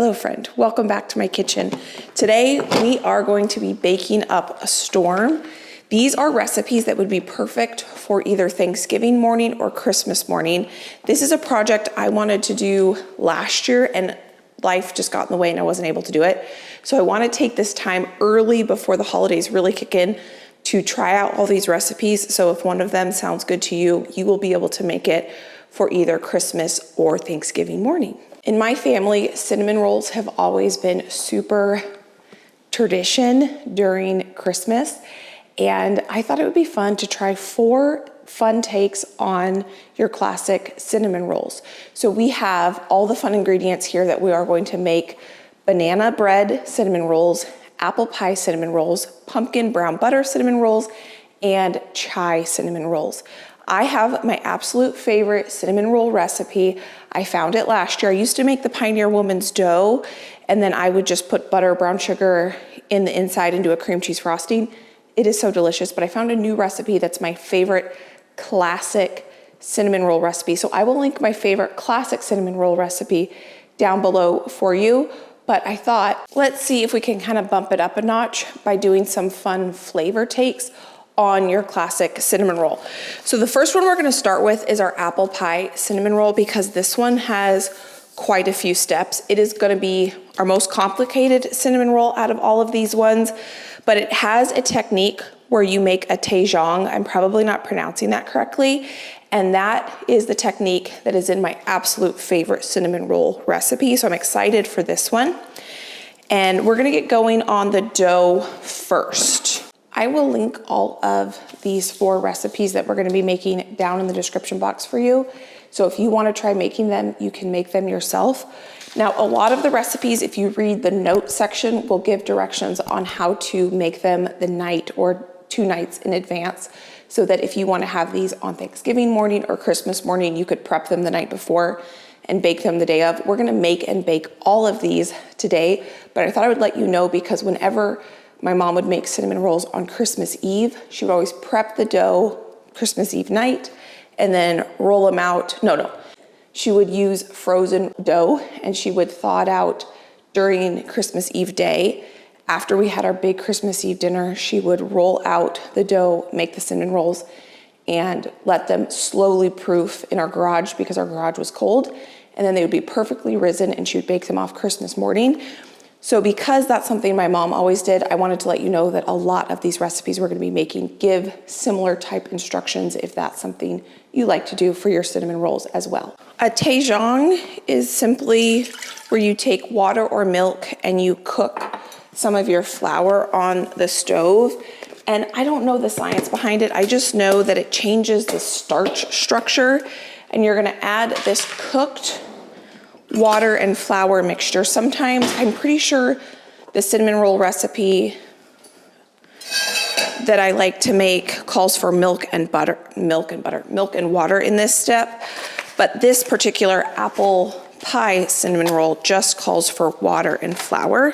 Hello friend, welcome back to my kitchen. Today we are going to be baking up a storm. These are recipes that would be perfect for either Thanksgiving morning or Christmas morning. This is a project I wanted to do last year and life just got in the way and I wasn't able to do it. So I want to take this time early before the holidays really kick in to try out all these recipes. So if one of them sounds good to you, you will be able to make it for either Christmas or Thanksgiving morning. In my family, cinnamon rolls have always been super tradition during Christmas. And I thought it would be fun to try 4 fun takes on your classic cinnamon rolls. So we have all the fun ingredients here that we are going to make: banana bread cinnamon rolls, apple pie cinnamon rolls, pumpkin brown butter cinnamon rolls, and chai cinnamon rolls. I have my absolute favorite cinnamon roll recipe. I found it last year. I used to make the Pioneer Woman's dough, and then I would just put butter, brown sugar in the inside and do a cream cheese frosting. It is so delicious, but I found a new recipe that's my favorite classic cinnamon roll recipe. So I will link my favorite classic cinnamon roll recipe down below for you. But I thought, let's see if we can kind of bump it up a notch by doing some fun flavor takes on your classic cinnamon roll. So the first one we're gonna start with is our apple pie cinnamon roll, because this one has quite a few steps. It is gonna be our most complicated cinnamon roll out of all of these ones, but it has a technique where you make a tejong. I'm probably not pronouncing that correctly. And that is the technique that is in my absolute favorite cinnamon roll recipe. So I'm excited for this one. And we're gonna get going on the dough first. I will link all of these 4 recipes that we're gonna be making down in the description box for you. So if you wanna try making them, you can make them yourself. Now, a lot of the recipes, if you read the notes section, will give directions on how to make them the night or 2 nights in advance, so that if you wanna have these on Thanksgiving morning or Christmas morning, you could prep them the night before and bake them the day of. We're gonna make and bake all of these today, but I thought I would let you know because whenever my mom would make cinnamon rolls on Christmas Eve, she would always prep the dough Christmas Eve night and then roll them out. She would use frozen dough and she would thaw it out during Christmas Eve day. After we had our big Christmas Eve dinner, she would roll out the dough, make the cinnamon rolls, and let them slowly proof in our garage because our garage was cold. And then they would be perfectly risen and she would bake them off Christmas morning. So because that's something my mom always did, I wanted to let you know that a lot of these recipes we're gonna be making give similar type instructions if that's something you like to do for your cinnamon rolls as well. A tejong is simply where you take water or milk and you cook some of your flour on the stove. And I don't know the science behind it. I just know that it changes the starch structure, and you're gonna add this cooked water and flour mixture. Sometimes, I'm pretty sure the cinnamon roll recipe that I like to make calls for milk and water in this step. But this particular apple pie cinnamon roll just calls for water and flour.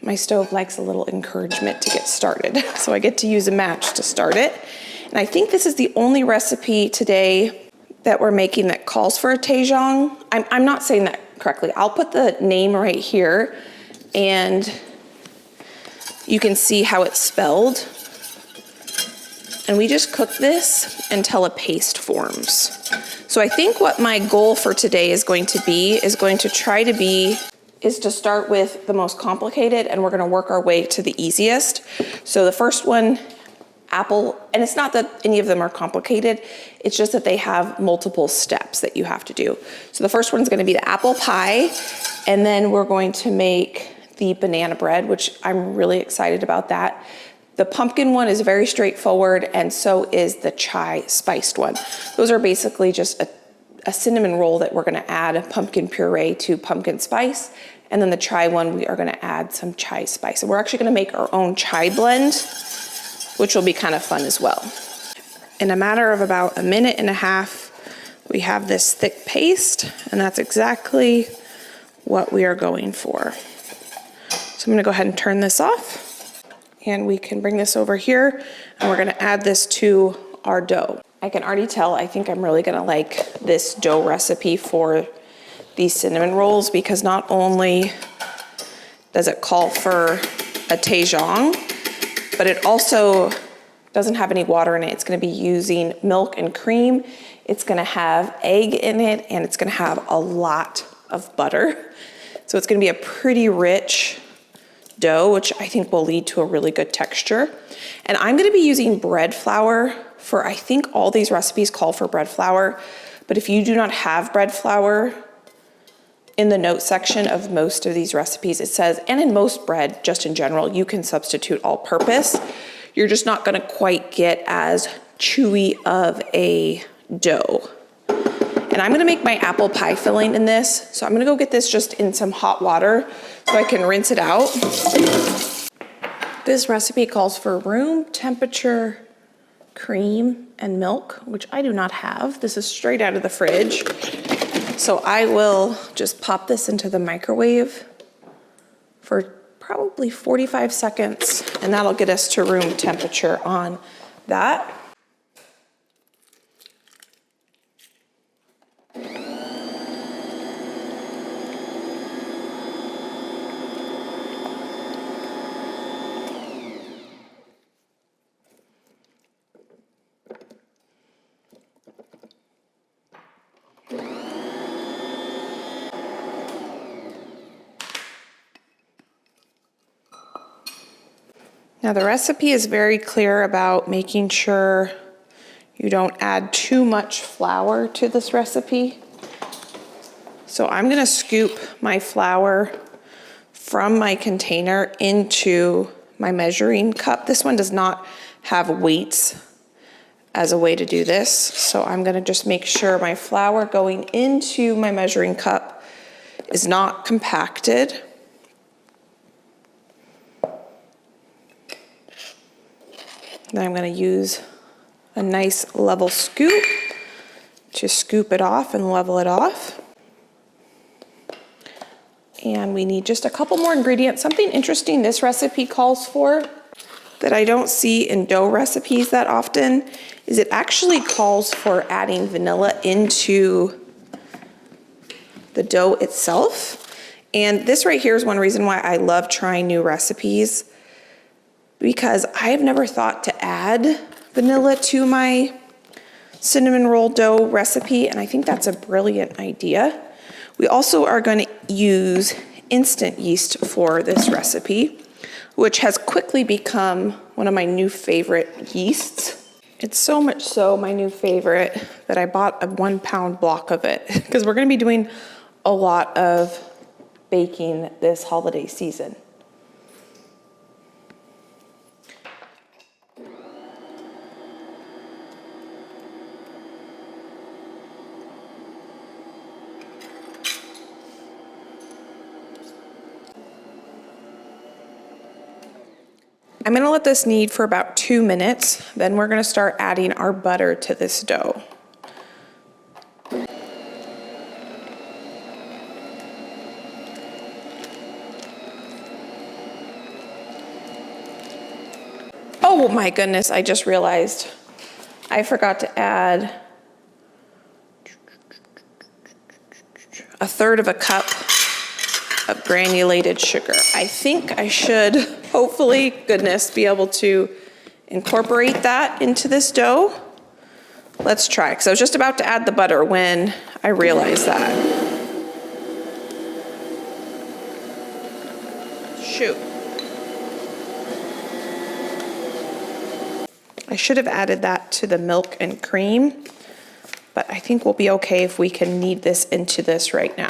My stove likes a little encouragement to get started, so I get to use a match to start it. And I think this is the only recipe today that we're making that calls for a tejong. I'm not saying that correctly. I'll put the name right here and you can see how it's spelled. And we just cook this until a paste forms. So I think what my goal for today is going to start with the most complicated, and we're gonna work our way to the easiest. So the first one, apple, and it's not that any of them are complicated, it's just that they have multiple steps that you have to do. So the first one's gonna be the apple pie, and then we're going to make the banana bread, which I'm really excited about that. The pumpkin one is very straightforward, and so is the chai spiced one. Those are basically just a cinnamon roll that we're gonna add pumpkin puree to pumpkin spice. And then the chai one, we are gonna add some chai spice. And we're actually gonna make our own chai blend, which will be kind of fun as well. In a matter of about a minute and a half, we have this thick paste, and that's exactly what we are going for. So I'm gonna go ahead and turn this off, and we can bring this over here, and we're gonna add this to our dough. I can already tell, I think I'm really gonna like this dough recipe for these cinnamon rolls, because not only does it call for a Daejang, but it also doesn't have any water in it. It's gonna be using milk and cream. It's gonna have egg in it, and it's gonna have a lot of butter. So it's gonna be a pretty rich dough, which I think will lead to a really good texture. And I'm gonna be using bread flour for, I think all these recipes call for bread flour, but if you do not have bread flour, in the note section of most of these recipes, it says, and in most bread, just in general, you can substitute all purpose. You're just not gonna quite get as chewy of a dough. And I'm gonna make my apple pie filling in this. So I'm gonna go get this just in some hot water so I can rinse it out. This recipe calls for room temperature cream and milk, which I do not have. This is straight out of the fridge. So I will just pop this into the microwave for probably 45 seconds, and that'll get us to room temperature on that. Now the recipe is very clear about making sure you don't add too much flour to this recipe. So I'm gonna scoop my flour from my container into my measuring cup. This one does not have weights as a way to do this. So I'm gonna just make sure my flour going into my measuring cup is not compacted. Then I'm going to use a nice level scoop to scoop it off and level it off. And we need just a couple more ingredients. Something interesting this recipe calls for that I don't see in dough recipes that often is it actually calls for adding vanilla into the dough itself. And this right here is one reason why I love trying new recipes, because I've never thought to add vanilla to my cinnamon roll dough recipe, and I think that's a brilliant idea. We also are going to use instant yeast for this recipe, which has quickly become one of my new favorite yeasts. It's so much so my new favorite that I bought a 1 pound block of it, because we're going to be doing a lot of baking this holiday season. I'm gonna let this knead for about 2 minutes, then we're gonna start adding our butter to this dough. Oh my goodness, I just realized I forgot to add 1/3 cup of granulated sugar. I think I should, hopefully, goodness, be able to incorporate that into this dough. Let's try, because I was just about to add the butter when I realized that. Shoot. I should have added that to the milk and cream, but I think we'll be okay if we can knead this into this right now.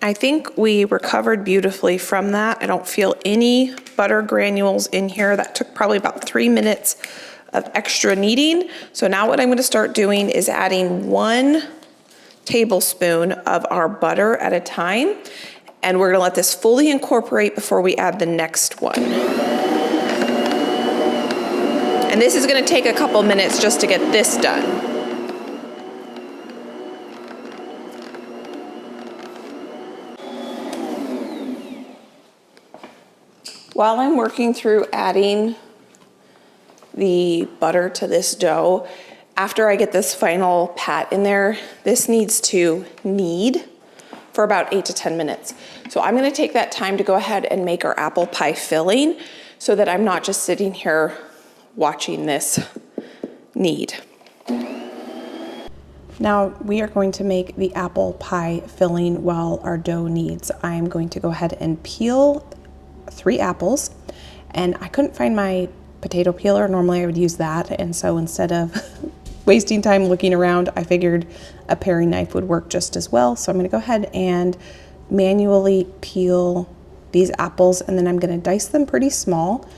I think we recovered beautifully from that. I don't feel any butter granules in here. That took probably about 3 minutes of extra kneading. So now what I'm going to start doing is adding 1 tablespoon of our butter at a time. And we're going to let this fully incorporate before we add the next one. And this is going to take a couple minutes just to get this done. While I'm working through adding the butter to this dough, After I get this final pat in there, this needs to knead for about 8 to 10 minutes. So I'm gonna take that time to go ahead and make our apple pie filling so that I'm not just sitting here watching this knead. Now we are going to make the apple pie filling while our dough kneads. I'm going to go ahead and peel 3 apples, and I couldn't find my potato peeler. Normally I would use that, and so instead of wasting time looking around, I figured a paring knife would work just as well. So I'm gonna go ahead and manually peel these apples, and then I'm gonna dice them pretty small,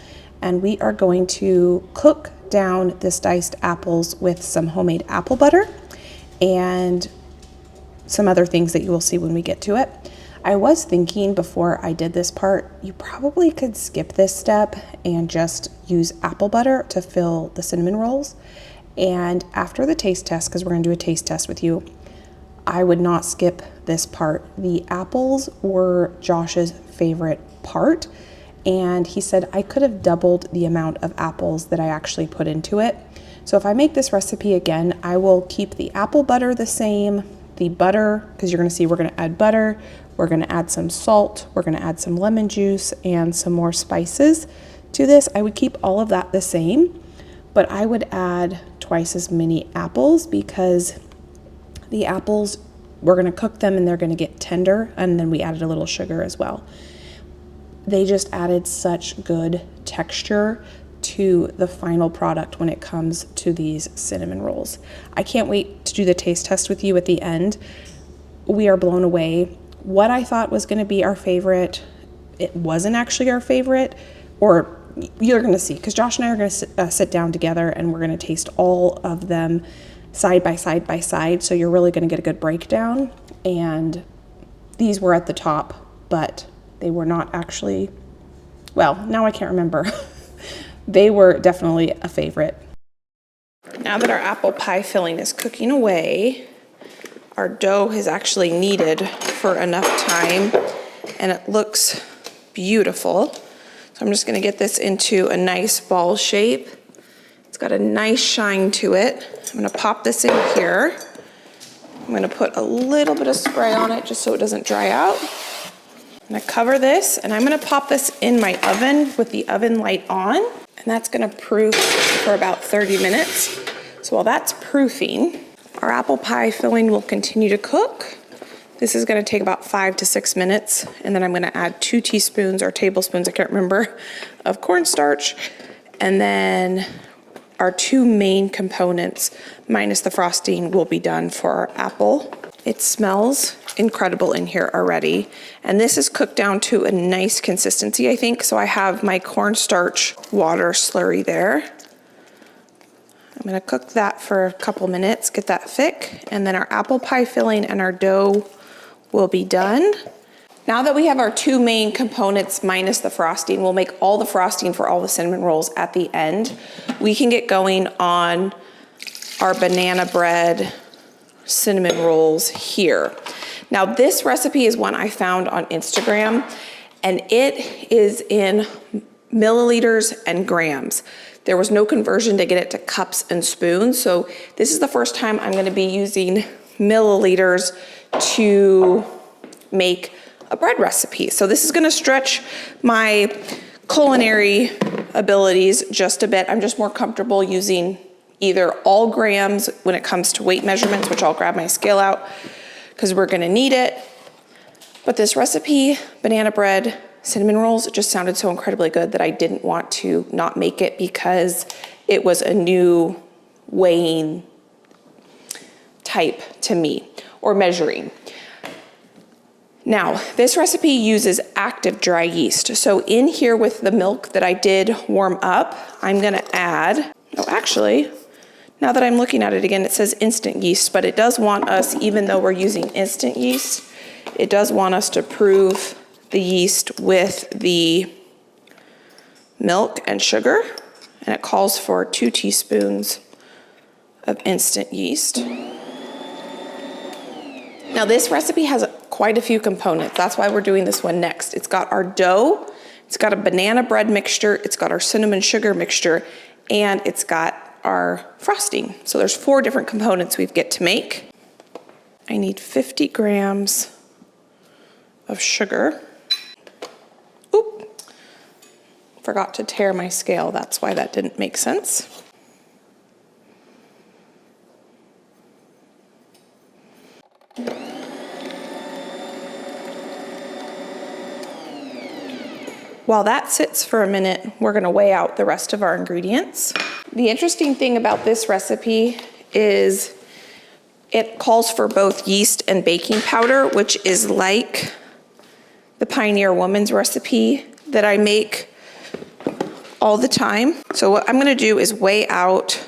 and we are going to cook down this diced apples with some homemade apple butter and some other things that you will see when we get to it. I was thinking before I did this part, you probably could skip this step and just use apple butter to fill the cinnamon rolls. And after the taste test, because we're gonna do a taste test with you, I would not skip this part. The apples were Josh's favorite part, and he said I could have doubled the amount of apples that I actually put into it. So if I make this recipe again, I will keep the apple butter the same, the butter, because you're gonna see we're gonna add butter, we're gonna add some salt, we're gonna add some lemon juice and some more spices to this. I would keep all of that the same, but I would add twice as many apples because the apples, we're gonna cook them and they're gonna get tender, and then we added a little sugar as well. They just added such good texture to the final product when it comes to these cinnamon rolls. I can't wait to do the taste test with you at the end. We are blown away. What I thought was gonna be our favorite, it wasn't actually our favorite, or you're gonna see, because Josh and I are gonna sit down together and we're gonna taste all of them side by side by side, so you're really gonna get a good breakdown. And these were at the top, but they were not actually, well, now I can't remember. They were definitely a favorite. Now that our apple pie filling is cooking away, our dough has actually kneaded for enough time and it looks beautiful. So I'm just gonna get this into a nice ball shape. It's got a nice shine to it. I'm gonna pop this in here. I'm gonna put a little bit of spray on it just so it doesn't dry out. I'm gonna cover this and I'm gonna pop this in my oven with the oven light on, and that's gonna proof for about 30 minutes. So while that's proofing, our apple pie filling will continue to cook. This is gonna take about 5 to 6 minutes, and then I'm gonna add 2 teaspoons or tablespoons, I can't remember, of cornstarch, and then our 2 main components, minus the frosting, will be done for our apple. It smells incredible in here already, and this is cooked down to a nice consistency, I think. So I have my cornstarch water slurry there. I'm gonna cook that for a couple minutes, get that thick, and then our apple pie filling and our dough will be done. Now that we have our 2 main components minus the frosting, we'll make all the frosting for all the cinnamon rolls at the end. We can get going on our banana bread cinnamon rolls here. Now this recipe is one I found on Instagram, and it is in milliliters and grams. There was no conversion to get it to cups and spoons, so this is the first time I'm gonna be using milliliters to make a bread recipe. So this is gonna stretch my culinary abilities just a bit. I'm just more comfortable using either all grams when it comes to weight measurements, which I'll grab my scale out because we're gonna need it. But this recipe, banana bread, cinnamon rolls, it just sounded so incredibly good that I didn't want to not make it because it was a new weighing type to me, or measuring. Now, this recipe uses active dry yeast. So in here with the milk that I did warm up, I'm gonna add, oh, actually, now that I'm looking at it again, it says instant yeast, but it does want us, even though we're using instant yeast, it does want us to prove the yeast with the milk and sugar, and it calls for 2 teaspoons of instant yeast. Now this recipe has quite a few components. That's why we're doing this one next. It's got our dough, it's got a banana bread mixture, it's got our cinnamon sugar mixture, and it's got our frosting. So there's 4 different components we get to make. I need 50 grams of sugar. Oop, forgot to tear my scale. That's why that didn't make sense. While that sits for a minute, we're gonna weigh out the rest of our ingredients. The interesting thing about this recipe is it calls for both yeast and baking powder, which is like the Pioneer Woman's recipe that I make all the time. So what I'm gonna do is weigh out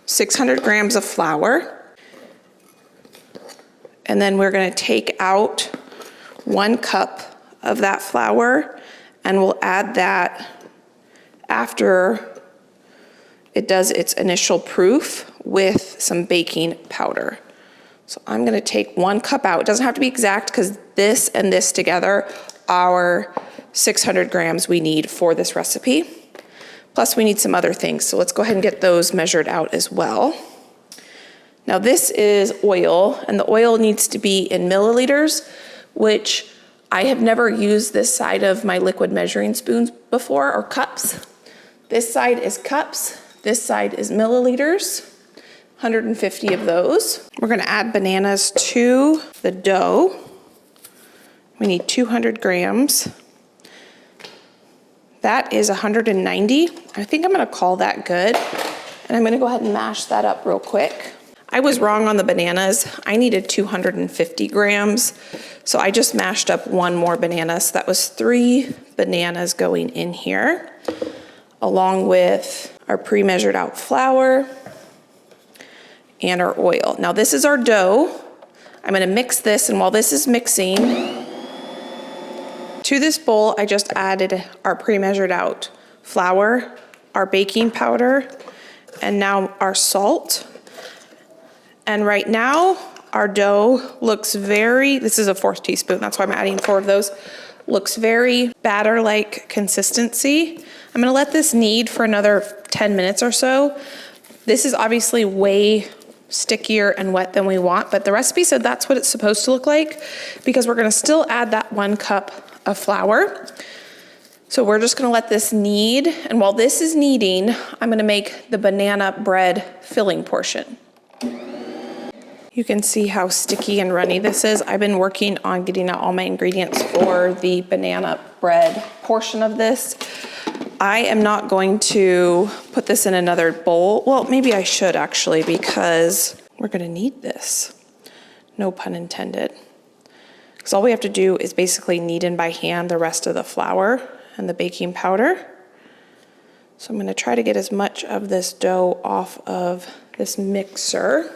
600 grams of flour, and then we're gonna take out 1 cup of that flour, and we'll add that after it does its initial proof with some baking powder. So I'm gonna take 1 cup out. It doesn't have to be exact because this and this together are 600 grams we need for this recipe. Plus we need some other things. So let's go ahead and get those measured out as well. Now this is oil, and the oil needs to be in milliliters, which I have never used this side of my liquid measuring spoons before, or cups. This side is cups, this side is milliliters, 150 of those. We're gonna add bananas to the dough. We need 200 grams. That is 190. I think I'm gonna call that good. And I'm gonna go ahead and mash that up real quick. I was wrong on the bananas. I needed 250 grams. So I just mashed up 1 more banana. So that was 3 bananas going in here, along with our pre-measured out flour and our oil. Now this is our dough. I'm gonna mix this, and while this is mixing, to this bowl, I just added our pre-measured out flour, our baking powder, and now our salt. And right now, our dough looks this is a 4th teaspoon, that's why I'm adding 4 of those, looks very batter-like consistency. I'm gonna let this knead for another 10 minutes or so. This is obviously way stickier and wet than we want, but the recipe said that's what it's supposed to look like, because we're gonna still add that 1 cup of flour. So we're just gonna let this knead, and while this is kneading, I'm gonna make the banana bread filling portion. You can see how sticky and runny this is. I've been working on getting out all my ingredients for the banana bread portion of this. I am not going to put this in another bowl. Well, maybe I should actually, because we're gonna need this. No pun intended. Because all we have to do is basically knead in by hand the rest of the flour and the baking powder. So I'm gonna try to get as much of this dough off of this mixer.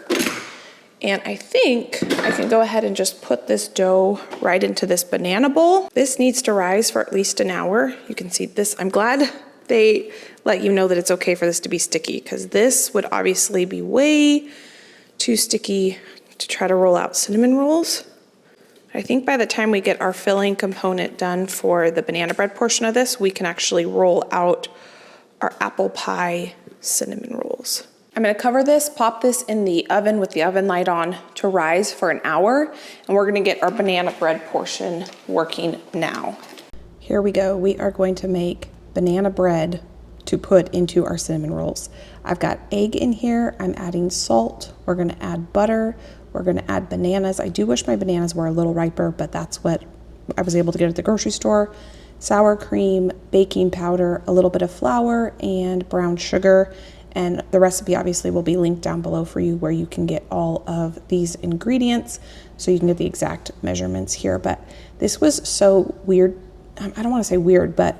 And I think I can go ahead and just put this dough right into this banana bowl. This needs to rise for at least an hour. You can see this. I'm glad they let you know that it's okay for this to be sticky, because this would obviously be way too sticky to try to roll out cinnamon rolls. I think by the time we get our filling component done for the banana bread portion of this, we can actually roll out our apple pie cinnamon rolls. I'm gonna cover this, pop this in the oven with the oven light on to rise for an hour, and we're gonna get our banana bread portion working now. Here we go. We are going to make banana bread to put into our cinnamon rolls. I've got egg in here. I'm adding salt. We're gonna add butter. We're gonna add bananas. I do wish my bananas were a little riper, but that's what I was able to get at the grocery store. Sour cream, baking powder, a little bit of flour, and brown sugar. And the recipe obviously will be linked down below for you, where you can get all of these ingredients so you can get the exact measurements here. But this was so weird. I don't want to say weird, but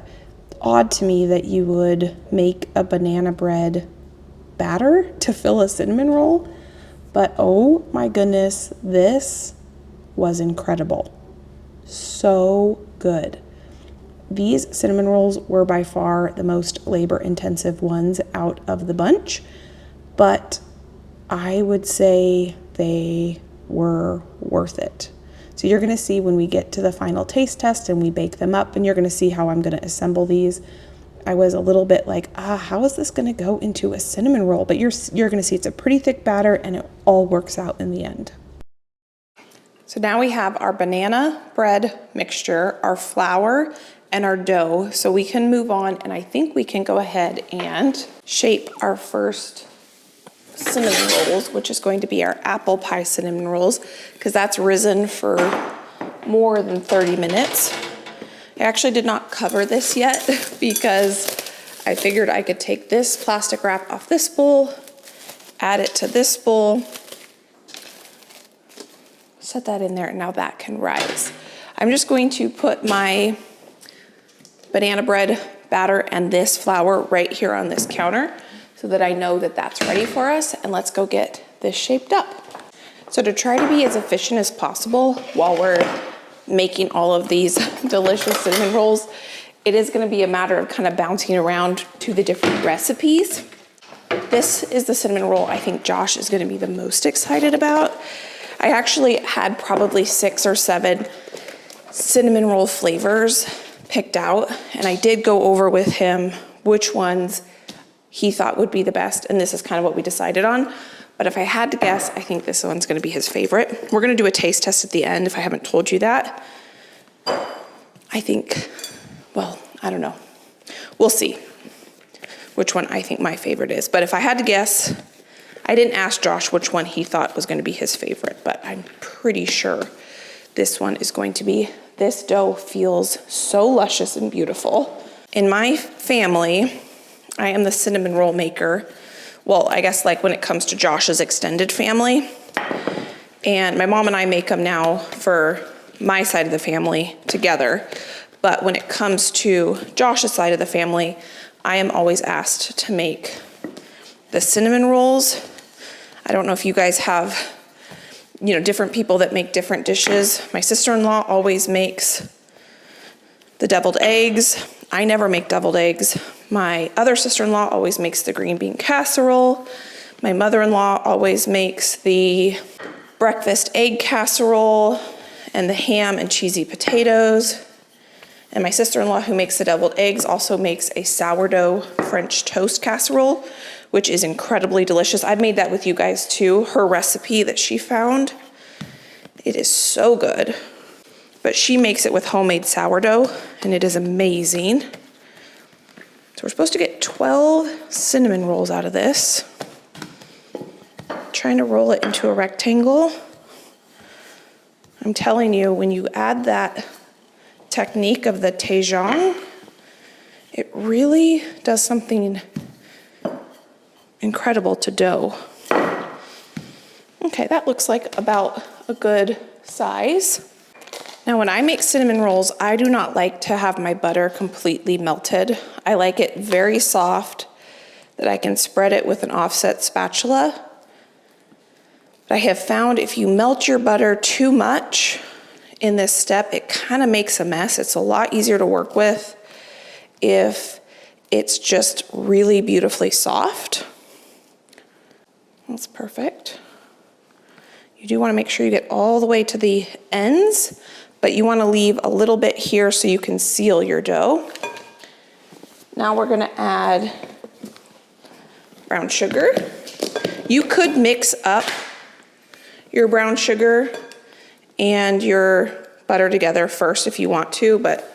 odd to me that you would make a banana bread batter to fill a cinnamon roll. But oh my goodness, this was incredible. So good. These cinnamon rolls were by far the most labor-intensive ones out of the bunch, but I would say they were worth it. So you're gonna see when we get to the final taste test and we bake them up, and you're gonna see how I'm gonna assemble these. I was a little bit like, how is this gonna go into a cinnamon roll? But you're gonna see it's a pretty thick batter and it all works out in the end. So now we have our banana bread mixture, our flour, and our dough. So we can move on, and I think we can go ahead and shape our first cinnamon rolls, which is going to be our apple pie cinnamon rolls, because that's risen for more than 30 minutes. I actually did not cover this yet because I figured I could take this plastic wrap off this bowl, add it to this bowl, set that in there, and now that can rise. I'm just going to put my banana bread batter and this flour right here on this counter so that I know that that's ready for us, and let's go get this shaped up. So to try to be as efficient as possible while we're making all of these delicious cinnamon rolls, it is gonna be a matter of kind of bouncing around to the different recipes. This is the cinnamon roll I think Josh is gonna be the most excited about. I actually had probably 6 or 7 cinnamon roll flavors picked out, and I did go over with him which ones he thought would be the best, and this is kind of what we decided on. But if I had to guess, I think this one's gonna be his favorite. We're gonna do a taste test at the end if I haven't told you that. I think, well, I don't know. We'll see which one I think my favorite is. But if I had to guess, I didn't ask Josh which one he thought was gonna be his favorite, but I'm pretty sure this one is going to be. This dough feels so luscious and beautiful. In my family, I am the cinnamon roll maker. Well, I guess like when it comes to Josh's extended family. And my mom and I make them now for my side of the family together. But when it comes to Josh's side of the family, I am always asked to make the cinnamon rolls. I don't know if you guys have, different people that make different dishes. My sister-in-law always makes the deviled eggs. I never make deviled eggs. My other sister-in-law always makes the green bean casserole. My mother-in-law always makes the breakfast egg casserole and the ham and cheesy potatoes. And my sister-in-law, who makes the deviled eggs, also makes a sourdough French toast casserole, which is incredibly delicious. I've made that with you guys too, her recipe that she found. It is so good. But she makes it with homemade sourdough, and it is amazing. So we're supposed to get 12 cinnamon rolls out of this. Trying to roll it into a rectangle. I'm telling you, when you add that technique of the Tejong, it really does something incredible to dough. Okay, that looks like about a good size. Now, when I make cinnamon rolls, I do not like to have my butter completely melted. I like it very soft, that I can spread it with an offset spatula. But I have found if you melt your butter too much in this step, it kind of makes a mess. It's a lot easier to work with if it's just really beautifully soft. That's perfect. You do want to make sure you get all the way to the ends, but you want to leave a little bit here so you can seal your dough. Now we're going to add brown sugar. You could mix up your brown sugar and your butter together first if you want to, but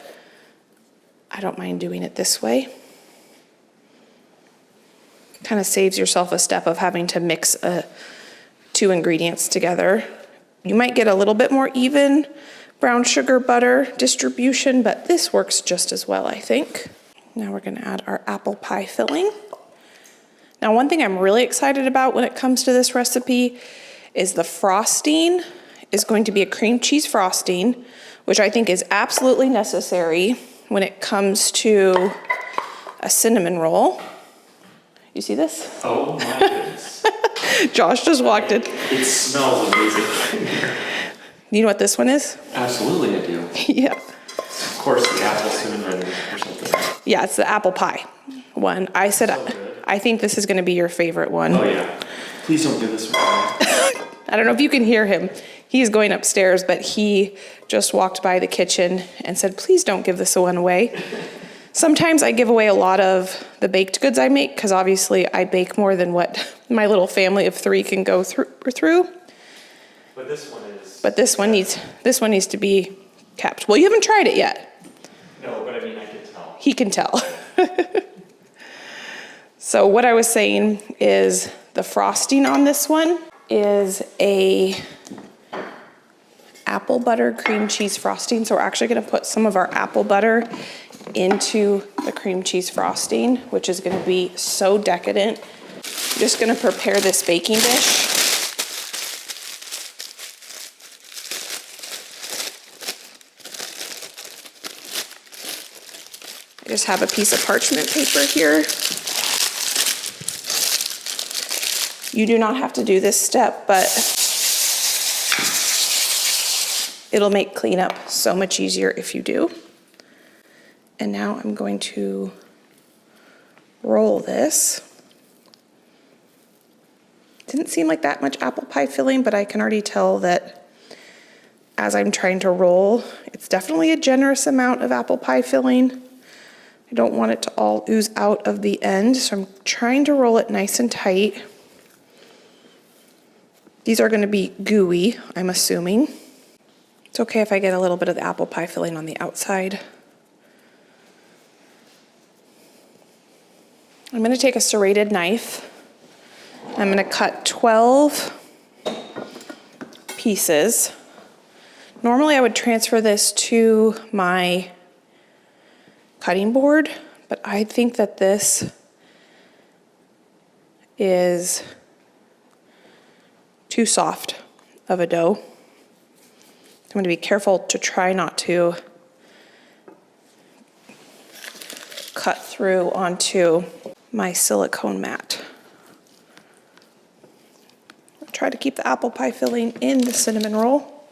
I don't mind doing it this way. Kind of saves yourself a step of having to mix 2 ingredients together. You might get a little bit more even brown sugar butter distribution, but this works just as well, I think. Now we're going to add our apple pie filling. Now, one thing I'm really excited about when it comes to this recipe is the frosting is going to be a cream cheese frosting, which I think is absolutely necessary when it comes to a cinnamon roll. You see this? Oh my goodness. Josh just walked in. It smells amazing. You know what this one is? Absolutely I do. Yeah. Of course, the apple cinnamon or something. Yeah, it's the apple pie one. I said, I think this is going to be your favorite one. Oh yeah. Please don't give this one. I don't know if you can hear him. He's going upstairs, but he just walked by the kitchen and said, please don't give this one away. Sometimes I give away a lot of the baked goods I make because obviously I bake more than what my little family of 3 can go through. But this one is. But this one needs to be kept. Well, you haven't tried it yet. No, but I mean, I can tell. He can tell. So what I was saying is the frosting on this one is a apple butter cream cheese frosting. So we're actually going to put some of our apple butter into the cream cheese frosting, which is going to be so decadent. I'm just going to prepare this baking dish. I just have a piece of parchment paper here. You do not have to do this step, but it'll make cleanup so much easier if you do. And now I'm going to roll this. Didn't seem like that much apple pie filling, but I can already tell that as I'm trying to roll, it's definitely a generous amount of apple pie filling. I don't want it to all ooze out of the end, so I'm trying to roll it nice and tight. These are going to be gooey, I'm assuming. It's okay if I get a little bit of the apple pie filling on the outside. I'm going to take a serrated knife. I'm going to cut 12 pieces. Normally I would transfer this to my cutting board, but I think that this is too soft of a dough. I'm going to be careful to try not to cut through onto my silicone mat. I'll try to keep the apple pie filling in the cinnamon roll.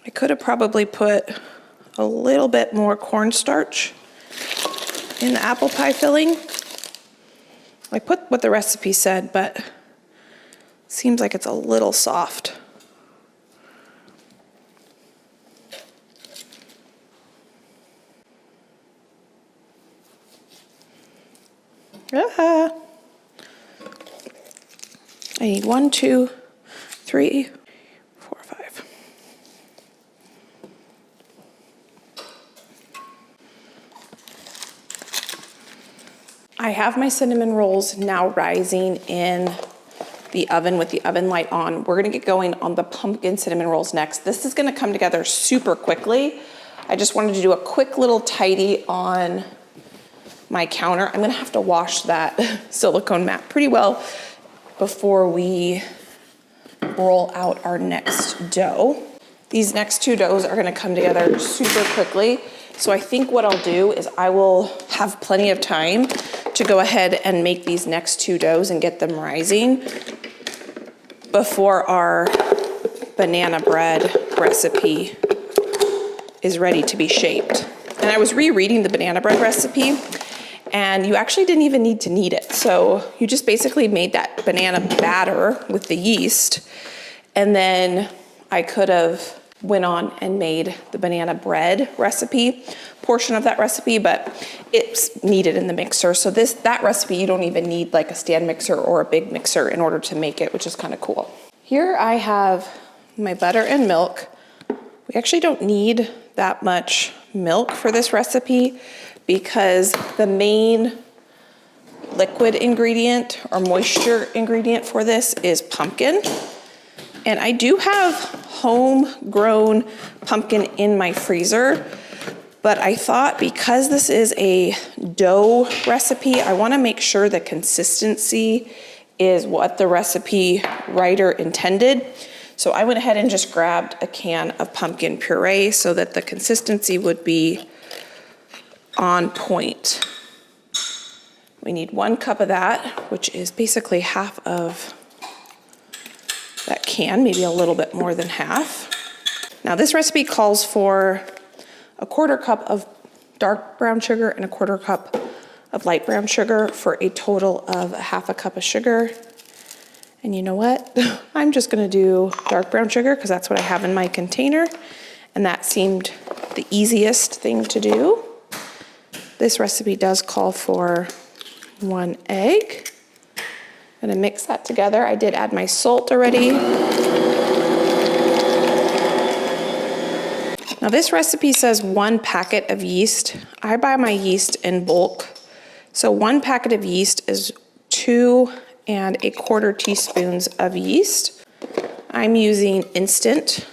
I could have probably put a little bit more cornstarch in the apple pie filling. I put what the recipe said, but it seems like it's a little soft. I need 1, 2, 3, 4, 5. I have my cinnamon rolls now rising in the oven with the oven light on. We're gonna get going on the pumpkin cinnamon rolls next. This is gonna come together super quickly. I just wanted to do a quick little tidy on my counter. I'm gonna have to wash that silicone mat pretty well before we roll out our next dough. These next 2 doughs are gonna come together super quickly. So I think what I'll do is I will have plenty of time to go ahead and make these next 2 doughs and get them rising before our banana bread recipe is ready to be shaped. And I was rereading the banana bread recipe, and you actually didn't even need to knead it. So you just basically made that banana batter with the yeast, and then I could have went on and made the banana bread recipe portion of that recipe, but it's kneaded in the mixer. So that recipe, you don't even need like a stand mixer or a big mixer in order to make it, which is kind of cool. Here I have my butter and milk. We actually don't need that much milk for this recipe because the main liquid ingredient or moisture ingredient for this is pumpkin. And I do have homegrown pumpkin in my freezer, but I thought because this is a dough recipe, I want to make sure the consistency is what the recipe writer intended. So I went ahead and just grabbed a can of pumpkin puree so that the consistency would be on point. We need 1 cup of that, which is basically half of that can, maybe a little bit more than half. Now this recipe calls for a 1/4 cup of dark brown sugar and a 1/4 cup of light brown sugar for a total of 1/2 cup of sugar. And you know what? I'm just gonna do dark brown sugar because that's what I have in my container. And that seemed the easiest thing to do. This recipe does call for 1 egg. I'm gonna mix that together. I did add my salt already. Now this recipe says 1 packet of yeast. I buy my yeast in bulk. So 1 packet of yeast is 2 1/4 teaspoons of yeast. I'm using instant,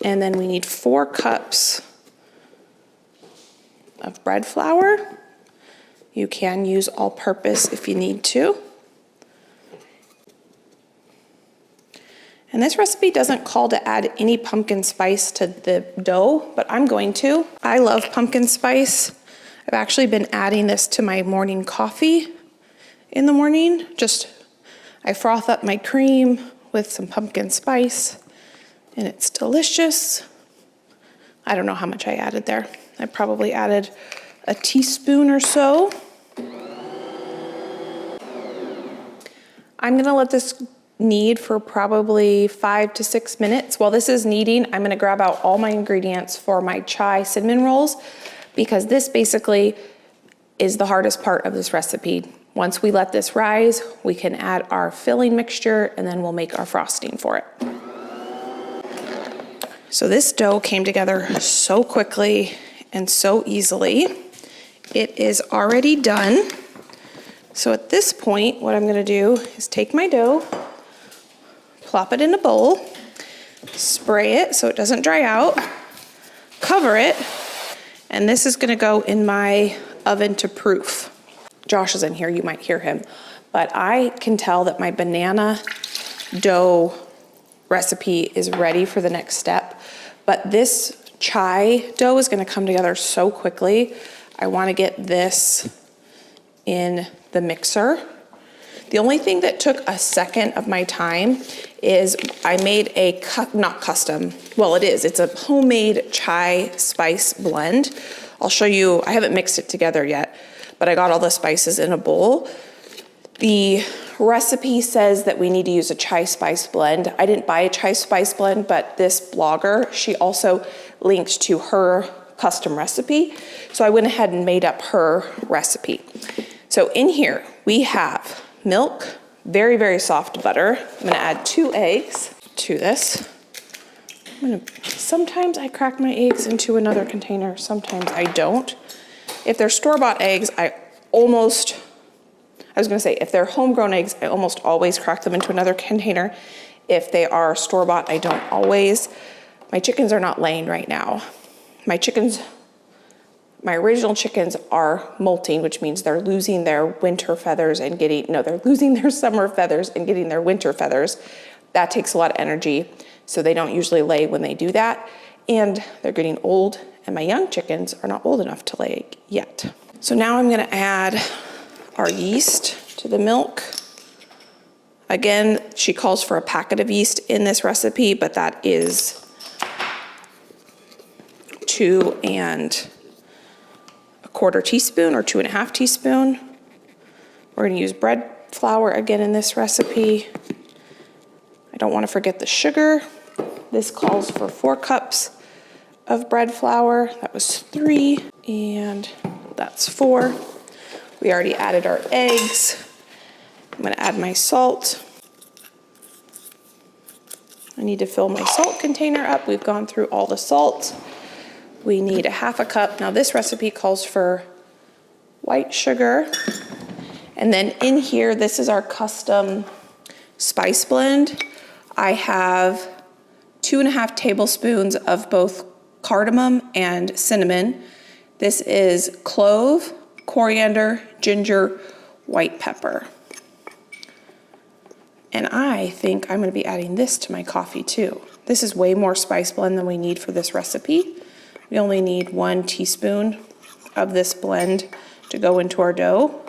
and then we need 4 cups of bread flour. You can use all-purpose if you need to. And this recipe doesn't call to add any pumpkin spice to the dough, but I'm going to. I love pumpkin spice. I've actually been adding this to my morning coffee in the morning. I froth up my cream with some pumpkin spice, and it's delicious. I don't know how much I added there. I probably added a teaspoon or so. I'm gonna let this knead for probably 5 to 6 minutes. While this is kneading, I'm gonna grab out all my ingredients for my chai cinnamon rolls, because this basically is the hardest part of this recipe. Once we let this rise, we can add our filling mixture, and then we'll make our frosting for it. So this dough came together so quickly and so easily. It is already done. So at this point, what I'm gonna do is take my dough, plop it in a bowl, spray it so it doesn't dry out, cover it, and this is gonna go in my oven to proof. Josh is in here, you might hear him, but I can tell that my banana dough recipe is ready for the next step. But this chai dough is gonna come together so quickly. I wanna get this in the mixer. The only thing that took a second of my time is I made not custom, well it is, it's a homemade chai spice blend. I'll show you, I haven't mixed it together yet, but I got all the spices in a bowl. The recipe says that we need to use a chai spice blend. I didn't buy a chai spice blend, but this blogger, she also linked to her custom recipe. So I went ahead and made up her recipe. So in here, we have milk, very, very soft butter. I'm gonna add 2 eggs to this. Sometimes I crack my eggs into another container, sometimes I don't. If they're store-bought eggs, if they're homegrown eggs, I almost always crack them into another container. If they are store-bought, I don't always. My chickens are not laying right now. My original chickens are molting, which means they're losing their winter feathers and they're losing their summer feathers and getting their winter feathers. That takes a lot of energy, so they don't usually lay when they do that. And they're getting old, and my young chickens are not old enough to lay yet. So now I'm gonna add our yeast to the milk. Again, she calls for a packet of yeast in this recipe, but that is 2 1/4 teaspoon or 2 1/2 teaspoon. We're gonna use bread flour again in this recipe. I don't wanna forget the sugar. This calls for 4 cups of bread flour. That was 3, and that's 4. We already added our eggs. I'm gonna add my salt. I need to fill my salt container up. We've gone through all the salt. We need 1/2 cup. Now this recipe calls for white sugar. And then in here, this is our custom spice blend. I have 2 1/2 tablespoons of both cardamom and cinnamon. This is clove, coriander, ginger, white pepper. And I think I'm gonna be adding this to my coffee too. This is way more spice blend than we need for this recipe. We only need 1 teaspoon of this blend to go into our dough,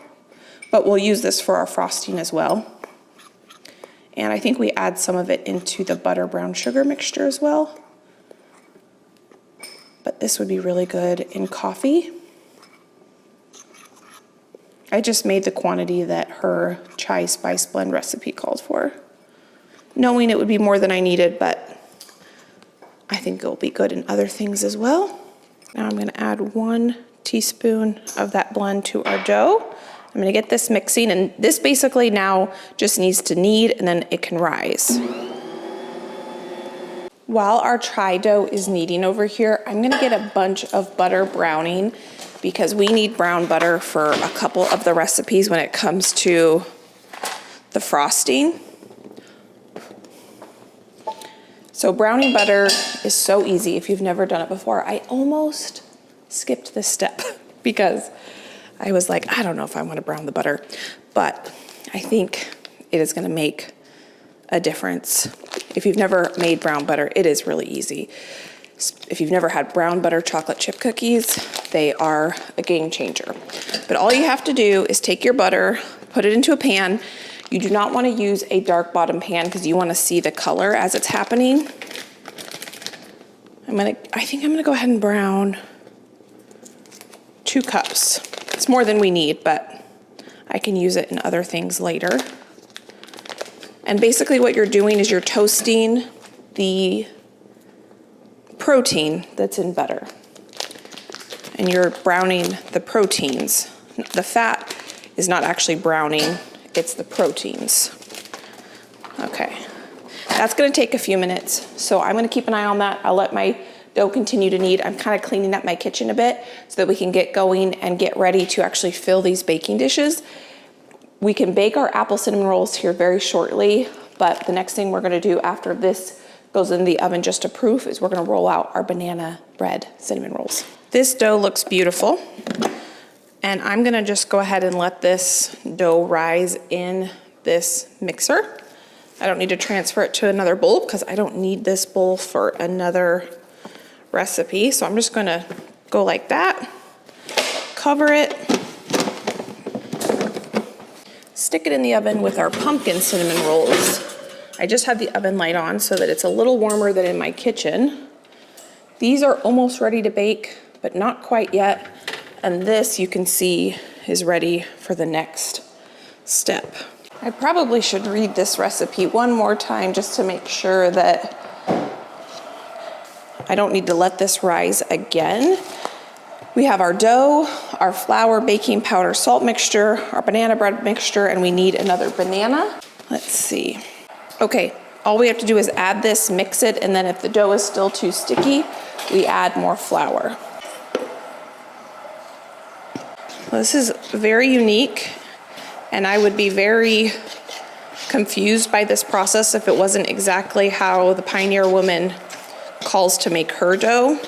but we'll use this for our frosting as well. And I think we add some of it into the butter brown sugar mixture as well. But this would be really good in coffee. I just made the quantity that her chai spice blend recipe called for, knowing it would be more than I needed, but I think it'll be good in other things as well. Now I'm gonna add 1 teaspoon of that blend to our dough. I'm gonna get this mixing, and this basically now just needs to knead and then it can rise. While our tri-dough is kneading over here, I'm gonna get a bunch of butter browning because we need brown butter for a couple of the recipes when it comes to the frosting. So browning butter is so easy if you've never done it before. I almost skipped this step because I was like, I don't know if I want to brown the butter, but I think it is gonna make a difference. If you've never made brown butter, it is really easy. If you've never had brown butter chocolate chip cookies, they are a game changer. But all you have to do is take your butter, put it into a pan. You do not want to use a dark bottom pan because you want to see the color as it's happening. I think I'm gonna go ahead and brown 2 cups. It's more than we need, but I can use it in other things later. And basically what you're doing is you're toasting the protein that's in butter. And you're browning the proteins. The fat is not actually browning, it's the proteins. Okay, that's gonna take a few minutes, so I'm gonna keep an eye on that. I'll let my dough continue to knead. I'm kind of cleaning up my kitchen a bit so that we can get going and get ready to actually fill these baking dishes. We can bake our apple cinnamon rolls here very shortly, but the next thing we're gonna do after this goes in the oven just to proof is we're gonna roll out our banana bread cinnamon rolls. This dough looks beautiful, and I'm gonna just go ahead and let this dough rise in this mixer. I don't need to transfer it to another bowl because I don't need this bowl for another recipe. So I'm just gonna go like that, cover it, stick it in the oven with our pumpkin cinnamon rolls. I just have the oven light on so that it's a little warmer than in my kitchen. These are almost ready to bake, but not quite yet. And this, you can see, is ready for the next step. I probably should read this recipe one more time just to make sure that I don't need to let this rise again. We have our dough, our flour, baking powder, salt mixture, our banana bread mixture, and we need another banana. Let's see. Okay, all we have to do is add this, mix it, and then if the dough is still too sticky, we add more flour. Well, this is very unique, and I would be very confused by this process if it wasn't exactly how the pioneer woman calls to make her dough.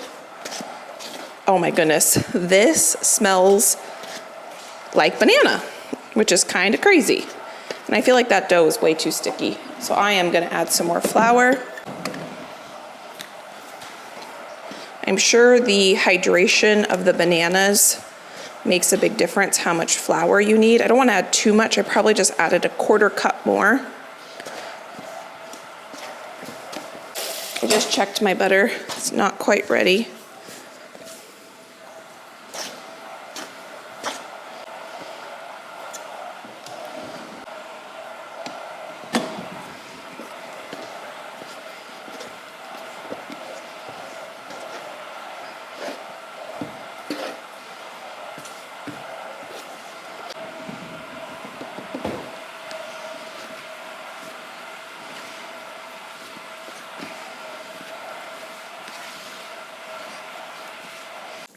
Oh my goodness, this smells like banana, which is kind of crazy. And I feel like that dough is way too sticky. So I am gonna add some more flour. I'm sure the hydration of the bananas makes a big difference how much flour you need. I don't wanna add too much. I probably just added a 1/4 cup more. I just checked my butter. It's not quite ready.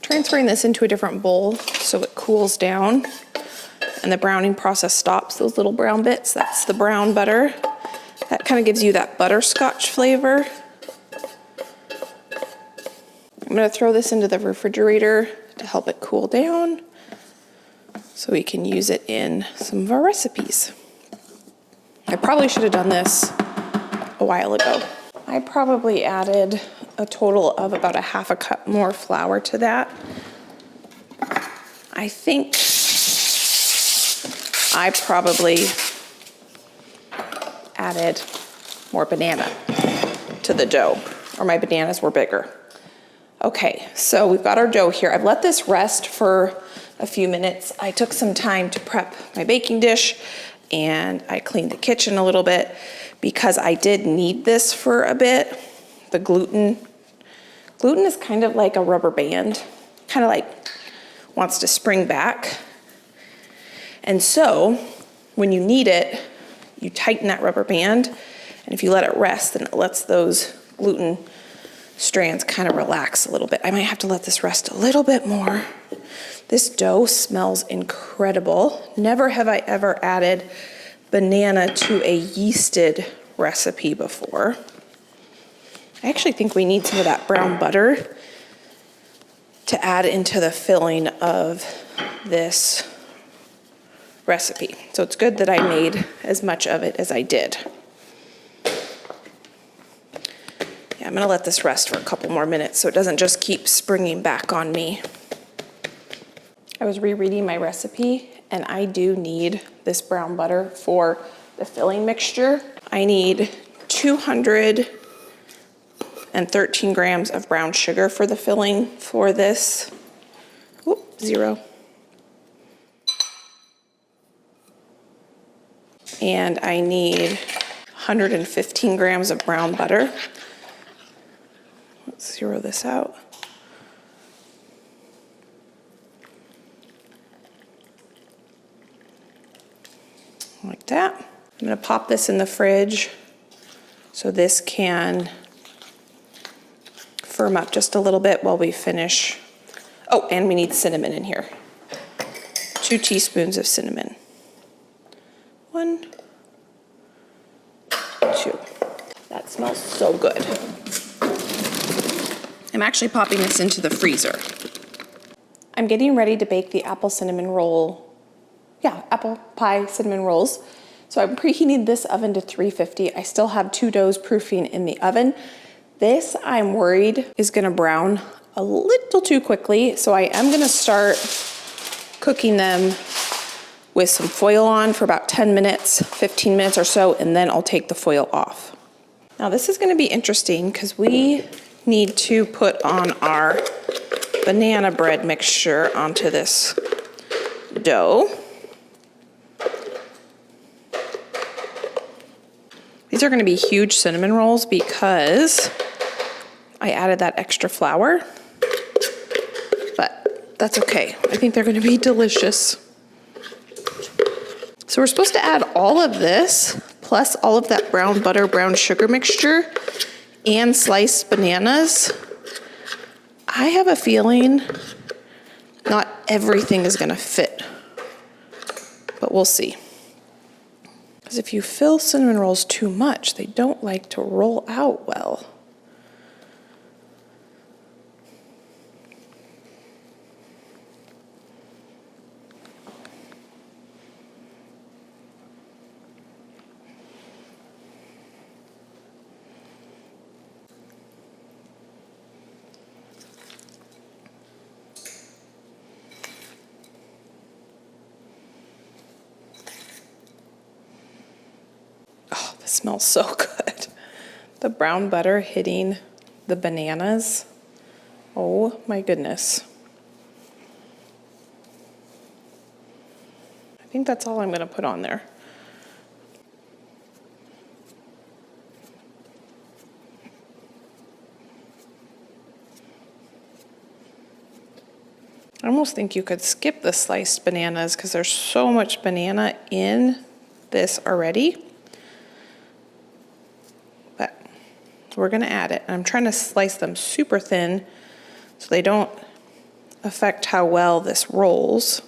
Transferring this into a different bowl so it cools down and the browning process stops. Those little brown bits, that's the brown butter. That kind of gives you that butterscotch flavor. I'm gonna throw this into the refrigerator to help it cool down so we can use it in some of our recipes. I probably should have done this a while ago. I probably added a total of about a 1/2 cup more flour to that. I think I probably added more banana to the dough, or my bananas were bigger. Okay, so we've got our dough here. I've let this rest for a few minutes. I took some time to prep my baking dish, and I cleaned the kitchen a little bit because I did need this for a bit. The gluten is kind of like a rubber band, kind of like wants to spring back. And so when you knead it, you tighten that rubber band, and if you let it rest, then it lets those gluten strands kind of relax a little bit. I might have to let this rest a little bit more. This dough smells incredible. Never have I ever added banana to a yeasted recipe before. I actually think we need some of that brown butter to add into the filling of this recipe. So it's good that I made as much of it as I did. Yeah, I'm gonna let this rest for a couple more minutes so it doesn't just keep springing back on me. I was rereading my recipe and I do need this brown butter for the filling mixture. I need 213 grams of brown sugar for the filling for this. Oop, 0. And I need 115 grams of brown butter. Let's 0 this out. Like that. I'm going to pop this in the fridge so this can firm up just a little bit while we finish. Oh, and we need cinnamon in here. 2 teaspoons of cinnamon. 1, 2. That smells so good. I'm actually popping this into the freezer. I'm getting ready to bake the apple pie cinnamon rolls. So I'm preheating this oven to 350. I still have 2 doughs proofing in the oven. This, I'm worried, is gonna brown a little too quickly. So I am gonna start cooking them with some foil on for about 10 minutes, 15 minutes or so, and then I'll take the foil off. Now this is gonna be interesting because we need to put on our banana bread mixture onto this dough. These are gonna be huge cinnamon rolls because I added that extra flour, but that's okay. I think they're gonna be delicious. So we're supposed to add all of this, plus all of that brown butter, brown sugar mixture, and sliced bananas. I have a feeling not everything is gonna fit, but we'll see. Because if you fill cinnamon rolls too much, they don't like to roll out well. It smells so good. The brown butter hitting the bananas. Oh my goodness. I think that's all I'm going to put on there. I almost think you could skip the sliced bananas because there's so much banana in this already. But we're going to add it. I'm trying to slice them super thin so they don't affect how well this rolls.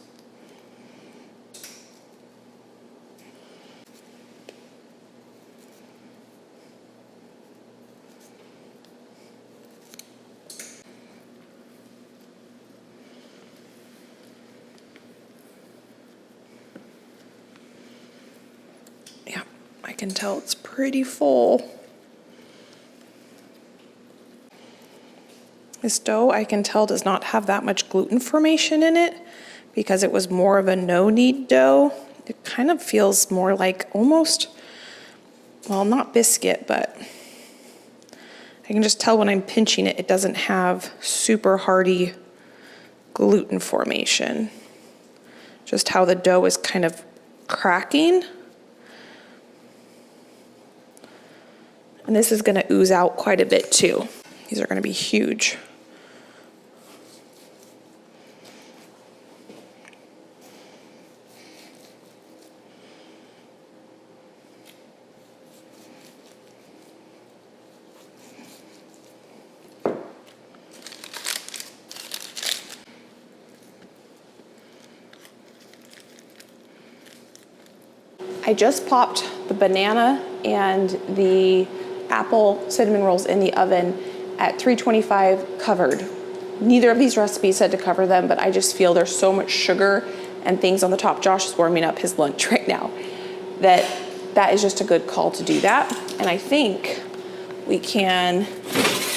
Yeah, I can tell it's pretty full. This dough, I can tell, does not have that much gluten formation in it because it was more of a no-knead dough. It kind of feels more like almost, well, not biscuit, but I can just tell when I'm pinching it, it doesn't have super hardy gluten formation. Just how the dough is kind of cracking. And this is gonna ooze out quite a bit too. These are gonna be huge. I just popped the banana and the apple cinnamon rolls in the oven at 325 covered. Neither of these recipes said to cover them, but I just feel there's so much sugar and things on the top. Josh is warming up his lunch right now. That is just a good call to do that. And I think we can,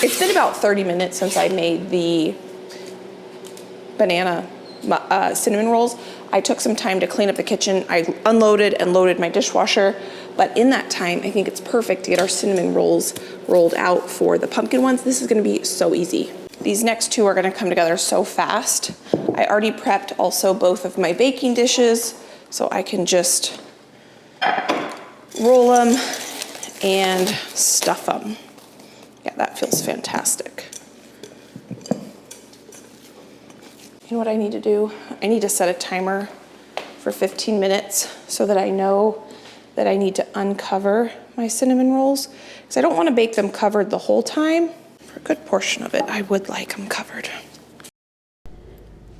it's been about 30 minutes since I made the banana cinnamon rolls. I took some time to clean up the kitchen. I unloaded and loaded my dishwasher, but in that time, I think it's perfect to get our cinnamon rolls rolled out for the pumpkin ones. This is gonna be so easy. These next two are gonna come together so fast. I already prepped also both of my baking dishes, so I can just roll them and stuff them. Yeah, that feels fantastic. You know what I need to do? I need to set a timer for 15 minutes so that I know that I need to uncover my cinnamon rolls, because I don't want to bake them covered the whole time. For a good portion of it, I would like them covered.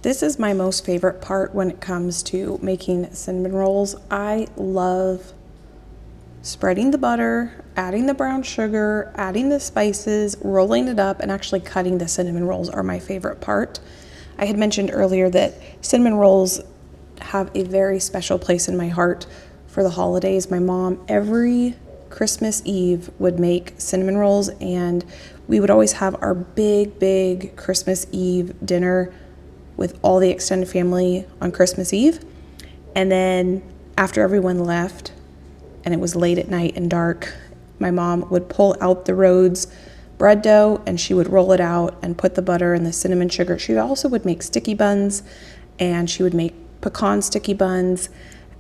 This is my most favorite part when it comes to making cinnamon rolls. I love spreading the butter, adding the brown sugar, adding the spices, rolling it up, and actually cutting the cinnamon rolls are my favorite part. I had mentioned earlier that cinnamon rolls have a very special place in my heart for the holidays. My mom, every Christmas Eve, would make cinnamon rolls, and we would always have our big Christmas Eve dinner with all the extended family on Christmas Eve. And then after everyone left, and it was late at night and dark, my mom would pull out the Rhodes bread dough and she would roll it out and put the butter and the cinnamon sugar. She also would make sticky buns, and she would make pecan sticky buns.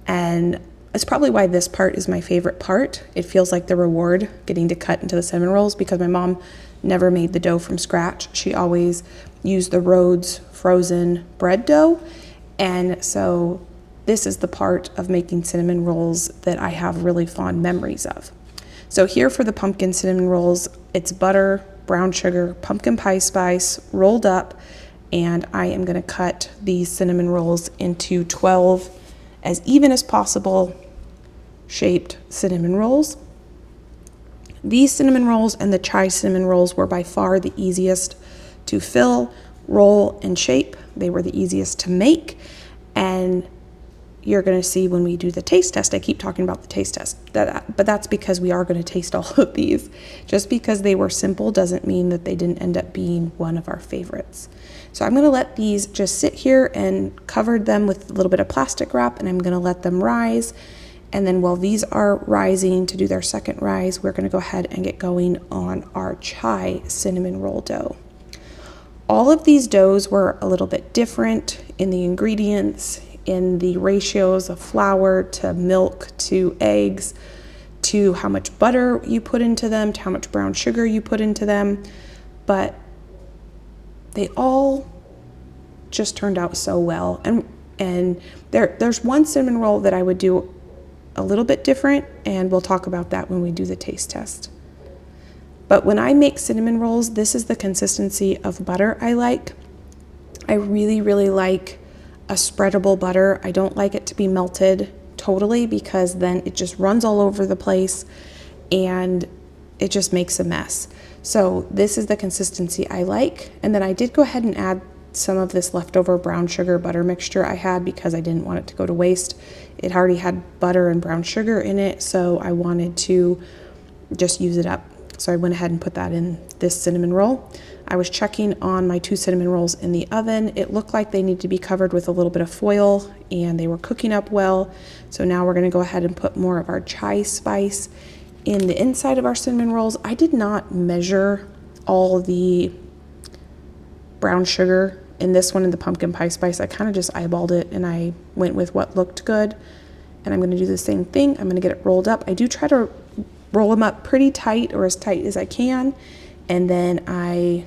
And it's probably why this part is my favorite part. It feels like the reward, getting to cut into the cinnamon rolls, because my mom never made the dough from scratch. She always used the Rhodes frozen bread dough. And so this is the part of making cinnamon rolls that I have really fond memories of. So here for the pumpkin cinnamon rolls, it's butter, brown sugar, pumpkin pie spice rolled up, and I am going to cut these cinnamon rolls into 12 as even as possible shaped cinnamon rolls. These cinnamon rolls and the chai cinnamon rolls were by far the easiest to fill, roll, and shape. They were the easiest to make, and you're going to see when we do the taste test. I keep talking about the taste test, but that's because we are going to taste all of these. Just because they were simple doesn't mean that they didn't end up being one of our favorites. So I'm going to let these just sit here and covered them with a little bit of plastic wrap, and I'm going to let them rise. And then while these are rising to do their second rise, we're going to go ahead and get going on our chai cinnamon roll dough. All of these doughs were a little bit different in the ingredients, in the ratios of flour to milk to eggs, to how much butter you put into them, to how much brown sugar you put into them, but they all just turned out so well. And there's one cinnamon roll that I would do a little bit different, and we'll talk about that when we do the taste test. But when I make cinnamon rolls, this is the consistency of butter I like. I really like a spreadable butter. I don't like it to be melted totally, because then it just runs all over the place and it just makes a mess. So this is the consistency I like. And then I did go ahead and add some of this leftover brown sugar butter mixture I had, because I didn't want it to go to waste. It already had butter and brown sugar in it, so I wanted to just use it up. So I went ahead and put that in this cinnamon roll. I was checking on my 2 cinnamon rolls in the oven. It looked like they needed to be covered with a little bit of foil, and they were cooking up well. So now we're going to go ahead and put more of our chai spice in the inside of our cinnamon rolls. I did not measure all the brown sugar in this one, in the pumpkin pie spice. I kind of just eyeballed it and I went with what looked good. And I'm going to do the same thing. I'm going to get it rolled up. I do try to roll them up pretty tight, or as tight as I can. And then I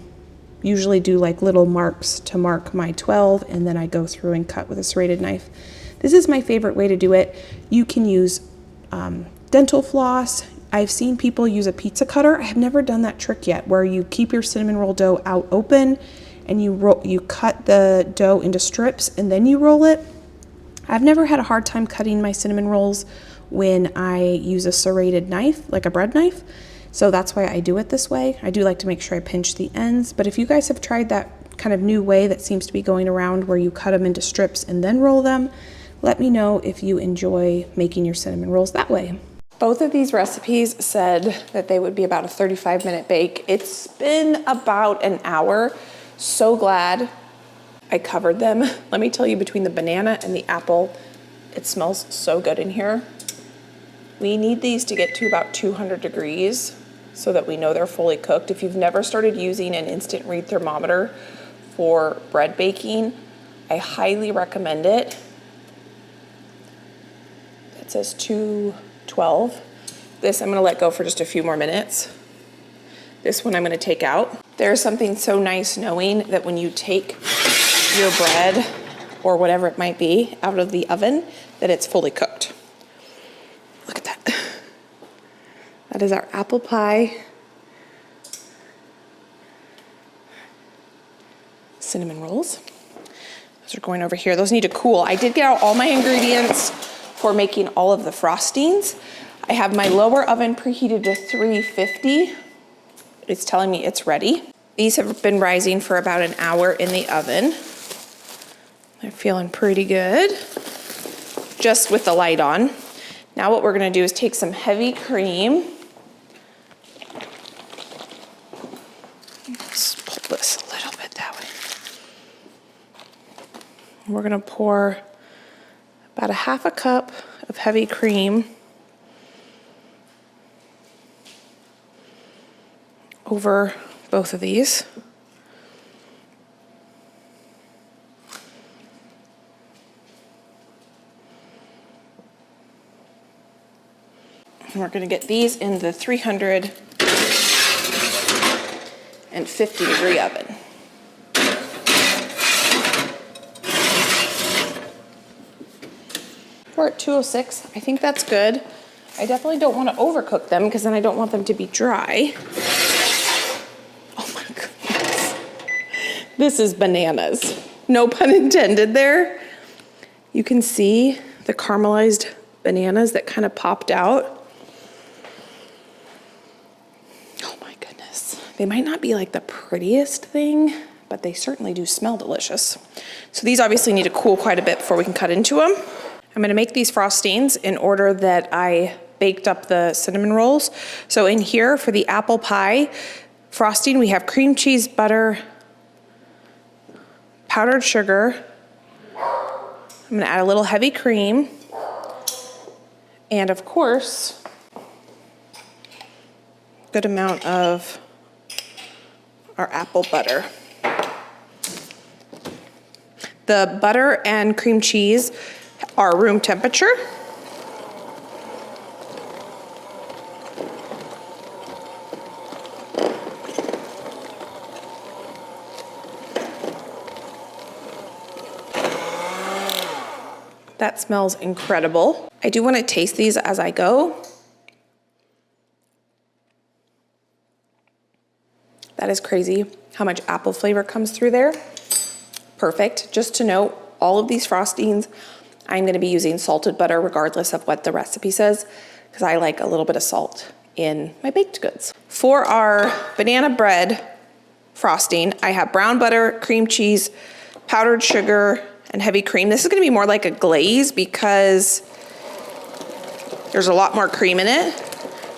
usually do like little marks to mark my 12, and then I go through and cut with a serrated knife. This is my favorite way to do it. You can use dental floss. I've seen people use a pizza cutter. I have never done that trick yet, where you keep your cinnamon roll dough out open and you cut the dough into strips and then you roll it. I've never had a hard time cutting my cinnamon rolls when I use a serrated knife, like a bread knife. So that's why I do it this way. I do like to make sure I pinch the ends, but if you guys have tried that kind of new way that seems to be going around where you cut them into strips and then roll them, let me know if you enjoy making your cinnamon rolls that way. Both of these recipes said that they would be about a 35-minute bake. It's been about an hour. So glad I covered them. Let me tell you, between the banana and the apple, it smells so good in here. We need these to get to about 200 degrees so that we know they're fully cooked. If you've never started using an instant read thermometer for bread baking, I highly recommend it. It says 212. This I'm gonna let go for just a few more minutes. This one I'm gonna take out. There's something so nice knowing that when you take your bread or whatever it might be out of the oven, that it's fully cooked. Look at that. That is our apple pie cinnamon rolls. Those are going over here. Those need to cool. I did get out all my ingredients for making all of the frostings. I have my lower oven preheated to 350. It's telling me it's ready. These have been rising for about an hour in the oven. They're feeling pretty good, just with the light on. Now what we're gonna do is take some heavy cream. Let's pull this a little bit that way. We're gonna pour about a half a cup of heavy cream over both of these. And we're gonna get these in the 350-degree oven. We're at 206. I think that's good. I definitely don't want to overcook them because then I don't want them to be dry. Oh my goodness. This is bananas. No pun intended there. You can see the caramelized bananas that kind of popped out. Oh my goodness. They might not be like the prettiest thing, but they certainly do smell delicious. So these obviously need to cool quite a bit before we can cut into them. I'm gonna make these frostings in order that I baked up the cinnamon rolls. So in here for the apple pie frosting, we have cream cheese, butter, powdered sugar. I'm gonna add a little heavy cream. And of course, a good amount of our apple butter. The butter and cream cheese are room temperature. That smells incredible. I do want to taste these as I go. That is crazy how much apple flavor comes through there. Perfect. Just to note, all of these frostings, I'm going to be using salted butter regardless of what the recipe says, because I like a little bit of salt in my baked goods. For our banana bread frosting, I have brown butter, cream cheese, powdered sugar, and heavy cream. This is going to be more like a glaze because there's a lot more cream in it.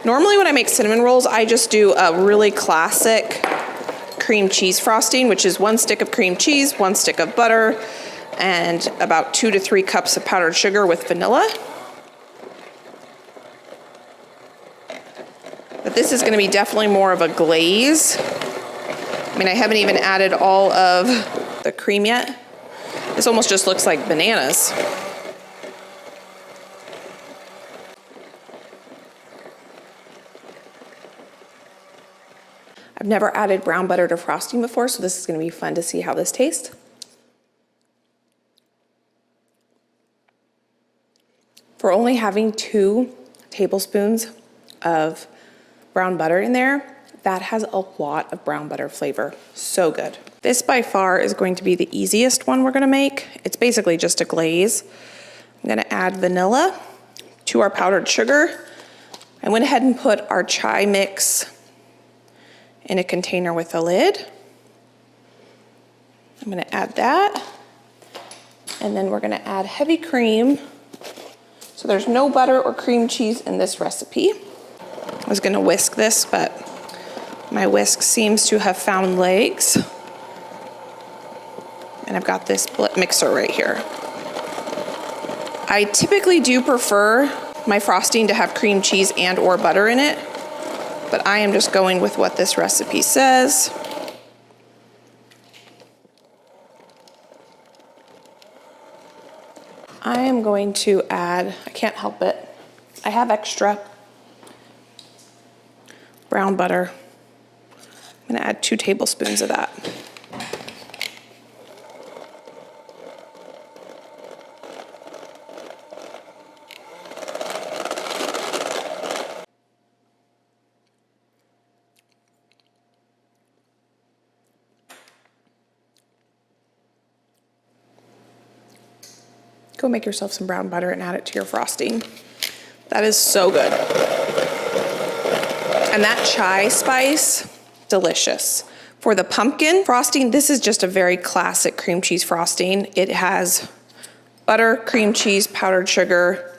Normally when I make cinnamon rolls, I just do a really classic cream cheese frosting, which is 1 stick of cream cheese, 1 stick of butter, and about 2 to 3 cups of powdered sugar with vanilla. But this is going to be definitely more of a glaze. I mean, I haven't even added all of the cream yet. This almost just looks like bananas. I've never added brown butter to frosting before, so this is going to be fun to see how this tastes. For only having 2 tablespoons of brown butter in there, that has a lot of brown butter flavor. So good. This by far is going to be the easiest one we're gonna make. It's basically just a glaze. I'm gonna add vanilla to our powdered sugar. I went ahead and put our chai mix in a container with a lid. I'm gonna add that. And then we're gonna add heavy cream. So there's no butter or cream cheese in this recipe. I was gonna whisk this, but my whisk seems to have found legs. And I've got this mixer right here. I typically do prefer my frosting to have cream cheese and or butter in it, but I am just going with what this recipe says. I am going to add, I can't help it, I have extra brown butter. I'm gonna add 2 tablespoons of that. Go make yourself some brown butter and add it to your frosting. That is so good. And that chai spice, delicious. For the pumpkin frosting, this is just a very classic cream cheese frosting. It has butter, cream cheese, powdered sugar,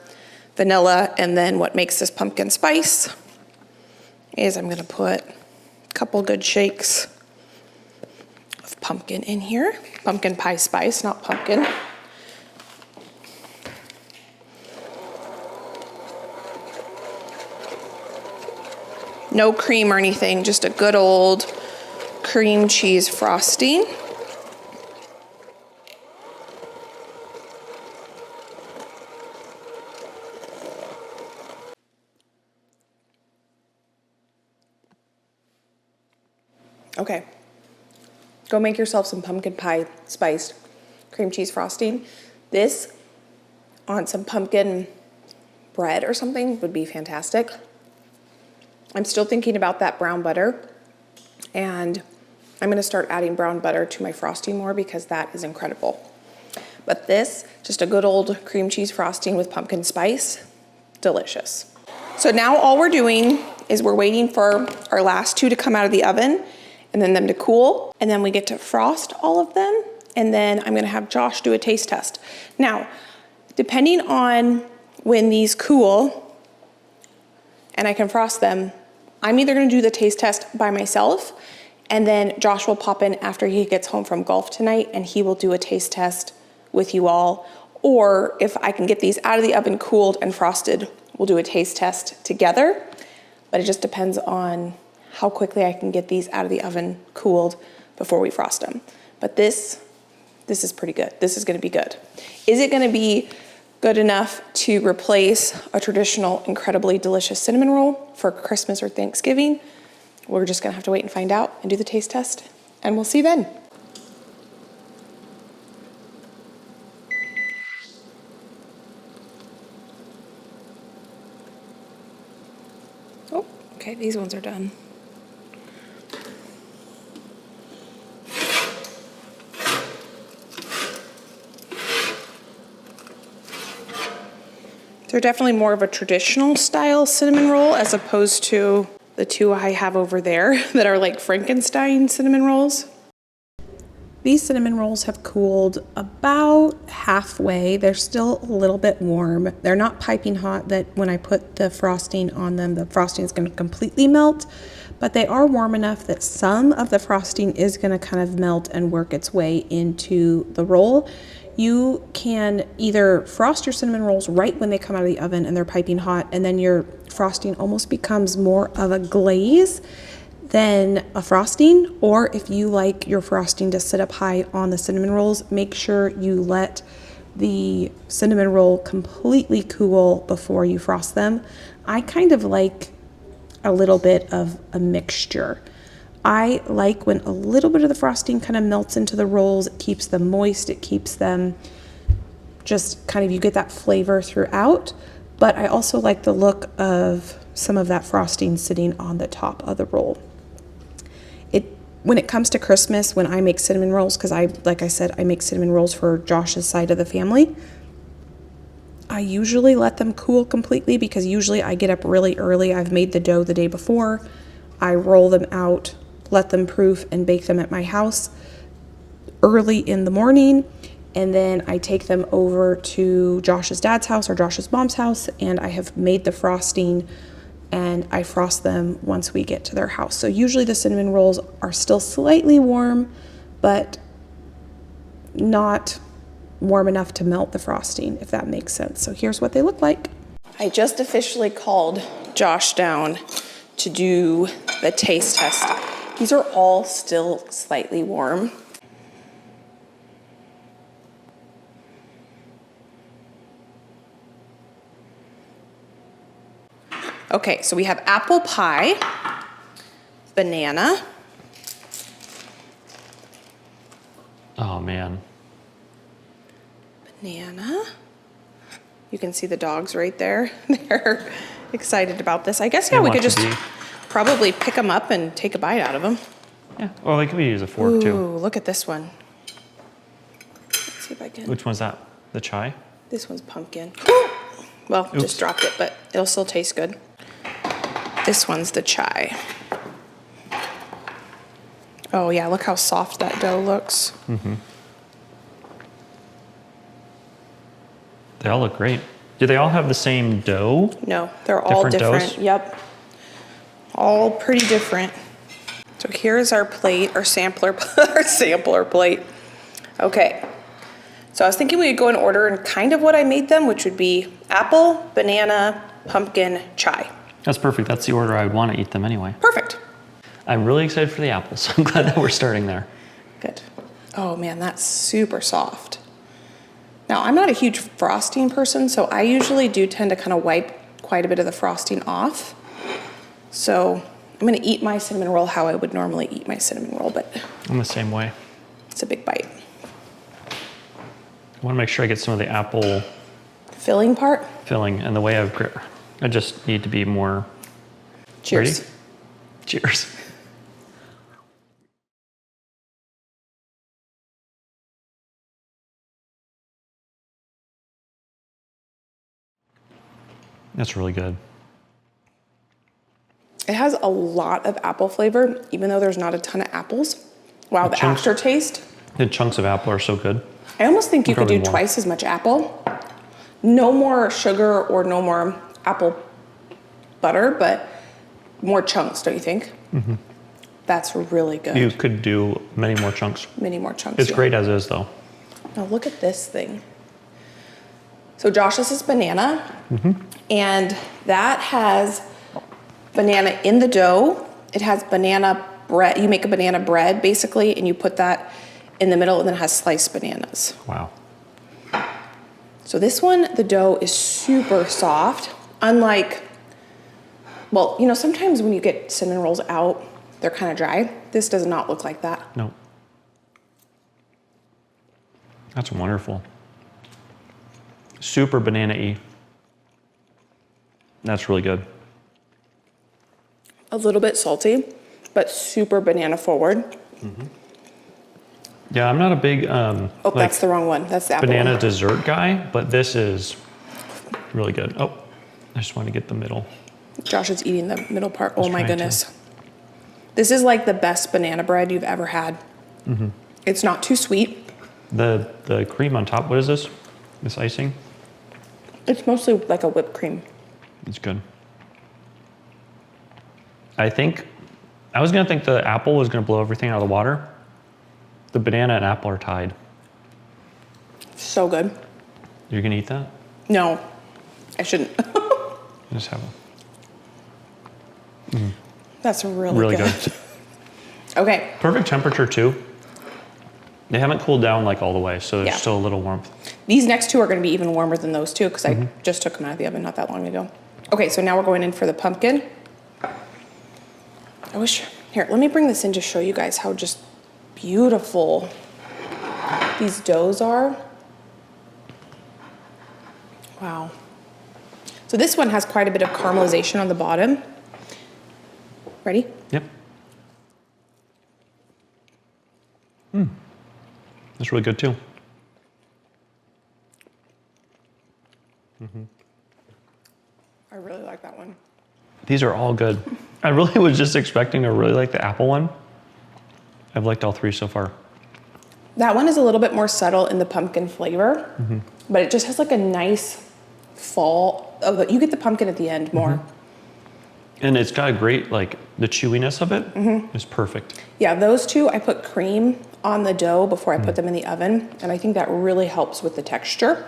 vanilla, and then what makes this pumpkin spice is I'm gonna put a couple good shakes of pumpkin in here. Pumpkin pie spice, not pumpkin. No cream or anything, just a good old cream cheese frosting. Okay, go make yourself some pumpkin pie spiced cream cheese frosting. This on some pumpkin bread or something would be fantastic. I'm still thinking about that brown butter, and I'm gonna start adding brown butter to my frosting more because that is incredible. But this, just a good old cream cheese frosting with pumpkin spice, delicious. So now all we're doing is we're waiting for our last 2 to come out of the oven and then them to cool, and then we get to frost all of them, and then I'm gonna have Josh do a taste test. Now, depending on when these cool and I can frost them, I'm either gonna do the taste test by myself, and then Josh will pop in after he gets home from golf tonight and he will do a taste test with you all. Or if I can get these out of the oven cooled and frosted, we'll do a taste test together. But it just depends on how quickly I can get these out of the oven cooled before we frost them. But this is pretty good. This is gonna be good. Is it gonna be good enough to replace a traditional, incredibly delicious cinnamon roll for Christmas or Thanksgiving? We're just gonna have to wait and find out and do the taste test, and we'll see then. Oh, okay, these ones are done. They're definitely more of a traditional style cinnamon roll as opposed to the 2 I have over there that are like Frankenstein cinnamon rolls. These cinnamon rolls have cooled about halfway. They're still a little bit warm. They're not piping hot that when I put the frosting on them, the frosting is going to completely melt, but they are warm enough that some of the frosting is going to kind of melt and work its way into the roll. You can either frost your cinnamon rolls right when they come out of the oven and they're piping hot, and then your frosting almost becomes more of a glaze than a frosting. Or if you like your frosting to sit up high on the cinnamon rolls, make sure you let the cinnamon roll completely cool before you frost them. I kind of like a little bit of a mixture. I like when a little bit of the frosting kind of melts into the rolls. It keeps them moist. It keeps them just kind of, you get that flavor throughout. But I also like the look of some of that frosting sitting on the top of the roll. When it comes to Christmas, when I make cinnamon rolls, because like I said, I make cinnamon rolls for Josh's side of the family, I usually let them cool completely because usually I get up really early. I've made the dough the day before. I roll them out, let them proof, and bake them at my house early in the morning. And then I take them over to Josh's dad's house or Josh's mom's house, and I have made the frosting and I frost them once we get to their house. So usually the cinnamon rolls are still slightly warm, but not warm enough to melt the frosting, if that makes sense. So here's what they look like. I just officially called Josh down to do the taste test. These are all still slightly warm. Okay, so we have apple pie, banana. Oh man. Banana. You can see the dogs right there. They're excited about this. I guess, yeah, we could just probably pick them up and take a bite out of them. Yeah, well, they could use a fork too. Ooh, look at this one. Let's see if I can. Which one's that? The chai? This one's pumpkin. Well, Oops. just dropped it, but it'll still taste good. This one's the chai. Oh yeah, look how soft that dough looks. Mm-hmm. They all look great. Do they all have the same dough? No, they're all different. Doughs? Yep. All pretty different. So here's our plate, our sampler, our sampler plate. Okay. So I was thinking we could go in order and kind of what I made them, which would be apple, banana, pumpkin, chai. That's perfect. That's the order I would want to eat them anyway. Perfect. I'm really excited for the apples. So I'm glad that we're starting there. Good. Oh man, that's super soft. Now, I'm not a huge frosting person, so I usually do tend to kind of wipe quite a bit of the frosting off. So I'm gonna eat my cinnamon roll how I would normally eat my cinnamon roll, but I'm the same way. it's a big bite. I want to make sure I get some of the apple Filling part? filling, and the way I just need to be more. Cheers. Ready? Cheers. That's really good. It has a lot of apple flavor, even though there's not a ton of apples. Wow, the aftertaste. The chunks of apple are so good. I almost think you could do Probably more. twice as much apple. No more sugar or no more apple butter, but more chunks, don't you think? Mm-hmm. That's really good. You could do many more chunks. Many more chunks. It's yeah. great as is, though. Now look at this thing. So Josh's is banana, and that has banana in the dough. It has banana bread. You make a banana bread, basically, and you put that in the middle, and then it has sliced bananas. Wow. So this one, the dough is super soft, unlike, well, you know, sometimes when you get cinnamon rolls out, they're kind of dry. This does not look like that. No. That's wonderful. Super banana-y. That's really good. A little bit salty, but super banana forward. Yeah, I'm not a big Oh, that's the wrong one. That's the apple banana one. dessert guy, but this is really good. Oh, I just want to get the middle. Josh is eating the middle part. Oh my trying to. goodness. This is like the best banana bread you've ever had. It's not too sweet. The cream on top, what is this? This icing? It's mostly like a whipped cream. It's good. I was gonna think the apple was gonna blow everything out of the water. The banana and apple are tied. So good. You're gonna eat that? No, I shouldn't. Just have That's really, really good. good. Okay, Perfect temperature too. They haven't cooled down like all the way, so there's Yeah. still a little warmth. these next two are gonna be even warmer than those two because I just took them out of the oven not that long ago. Okay, so now we're going in for the pumpkin. Here, let me bring this in to show you guys how just beautiful these doughs are. Wow. So this one has quite a bit of caramelization on the bottom. Ready? Yep. That's really good too. These are all good. I really was just expecting to really like the apple one. I've liked all three so far. That one is a little bit more subtle in the pumpkin flavor, but it just has like a nice fall. You get the pumpkin at the end more. And it's got a great, like, the chewiness of it is perfect. Yeah, those two, I put cream on the dough before I put them in the oven, and I think that really helps with the texture.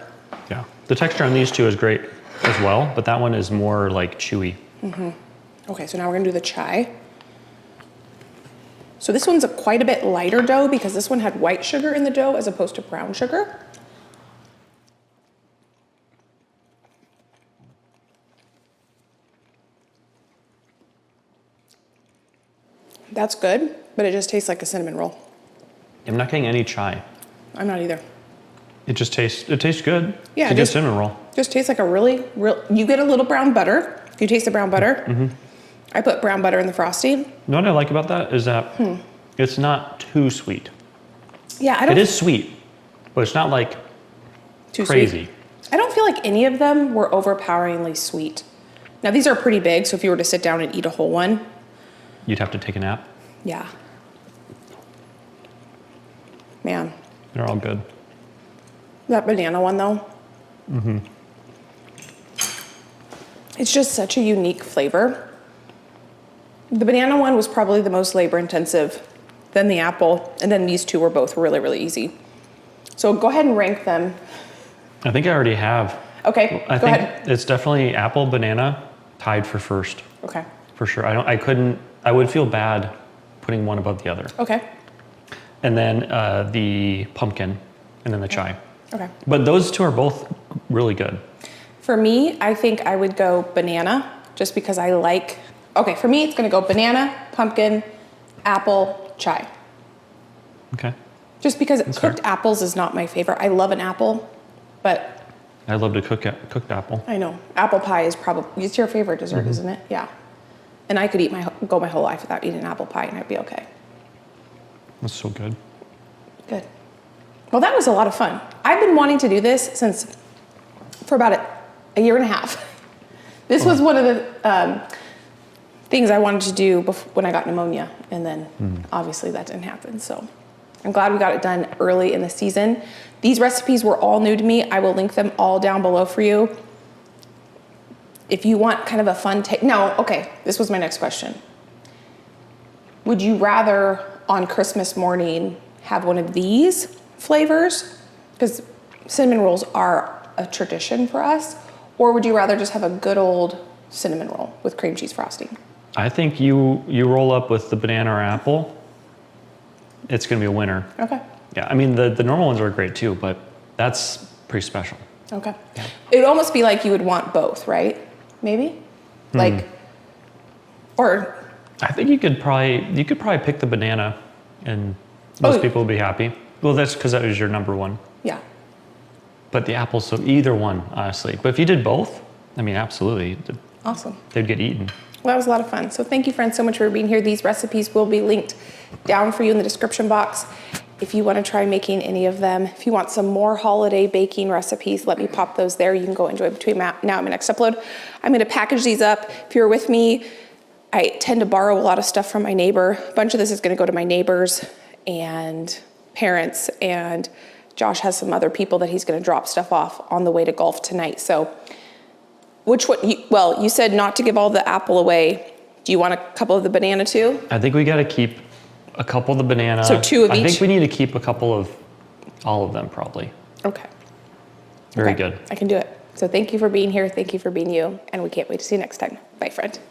Yeah. The texture on these two is great as well, but that one is more like chewy. Okay, so now we're gonna do the chai. So this one's quite a bit lighter dough because this one had white sugar in the dough as opposed to brown sugar. That's good, but it just tastes like a cinnamon roll. I'm not getting any chai. I'm not either. It tastes good. Yeah, it's a good cinnamon roll. Just tastes like a you get a little brown butter. You taste the brown butter. I put brown butter in the frosting. You know what I like about that is that it's not too sweet. Yeah, It is sweet, but it's not like too crazy. Sweet. I don't feel like any of them were overpoweringly sweet. Now these are pretty big, so if you were to sit down and eat a whole one, You'd have to take a nap. yeah. Man, They're all good. that banana one though. It's just such a unique flavor. The banana one was probably the most labor intensive, then the apple, and then these two were both really, really easy. So go ahead and rank them. I think I already have. Okay, I go think ahead. it's definitely apple, banana, tied for first, Okay, for sure. I would feel bad putting one above the other. okay, And then the pumpkin, and then the chai. okay. But those two are both really good. For me, I think I would go banana, just because I like, okay, for me, it's gonna go banana, pumpkin, apple, chai. Okay. Just because fair. cooked apples is not my favorite. I love an apple, but I love to cooked apple. I know, apple pie is probably, it's your favorite dessert, isn't it? Yeah. And I could go my whole life without eating apple pie and I'd be okay. That's so good. Good. Well, that was a lot of fun. I've been wanting to do this for about a year and a half. This was one of the things I wanted to do when I got pneumonia, and then obviously that didn't happen. So I'm glad we got it done early in the season. These recipes were all new to me. I will link them all down below for you. If you want kind of a fun take, this was my next question. Would you rather on Christmas morning have one of these flavors? Because cinnamon rolls are a tradition for us. Or would you rather just have a good old cinnamon roll with cream cheese frosting? I think you roll up with the banana or apple, it's gonna be a winner. Okay. Yeah, I mean, the normal ones are great too, but that's pretty special. Okay. It would almost be like you would want both, right? Maybe? Like, or... I think you could probably pick the banana and most people will be happy. Well, that's because that was your number one. Yeah. But the apple, so either one, honestly. But if you did both, I mean, absolutely, Awesome. they'd get eaten. Well, that was a lot of fun. So thank you, friends, so much for being here. These recipes will be linked down for you in the description box. If you want to try making any of them, if you want some more holiday baking recipes, let me pop those there. You can go enjoy between now and my next upload. I'm going to package these up. If you're with me, I tend to borrow a lot of stuff from my neighbor. A bunch of this is going to go to my neighbors and parents, and Josh has some other people that he's going to drop stuff off on the way to golf tonight. So which one? You said not to give all the apple away. Do you want a couple of the banana too? I think we got to keep a couple of the banana. So 2 of each? I think we need to keep a couple of all of them probably. Okay. Very Okay, good. I can do it. So thank you for being here. Thank you for being you. And we can't wait to see you next time. Bye, friend.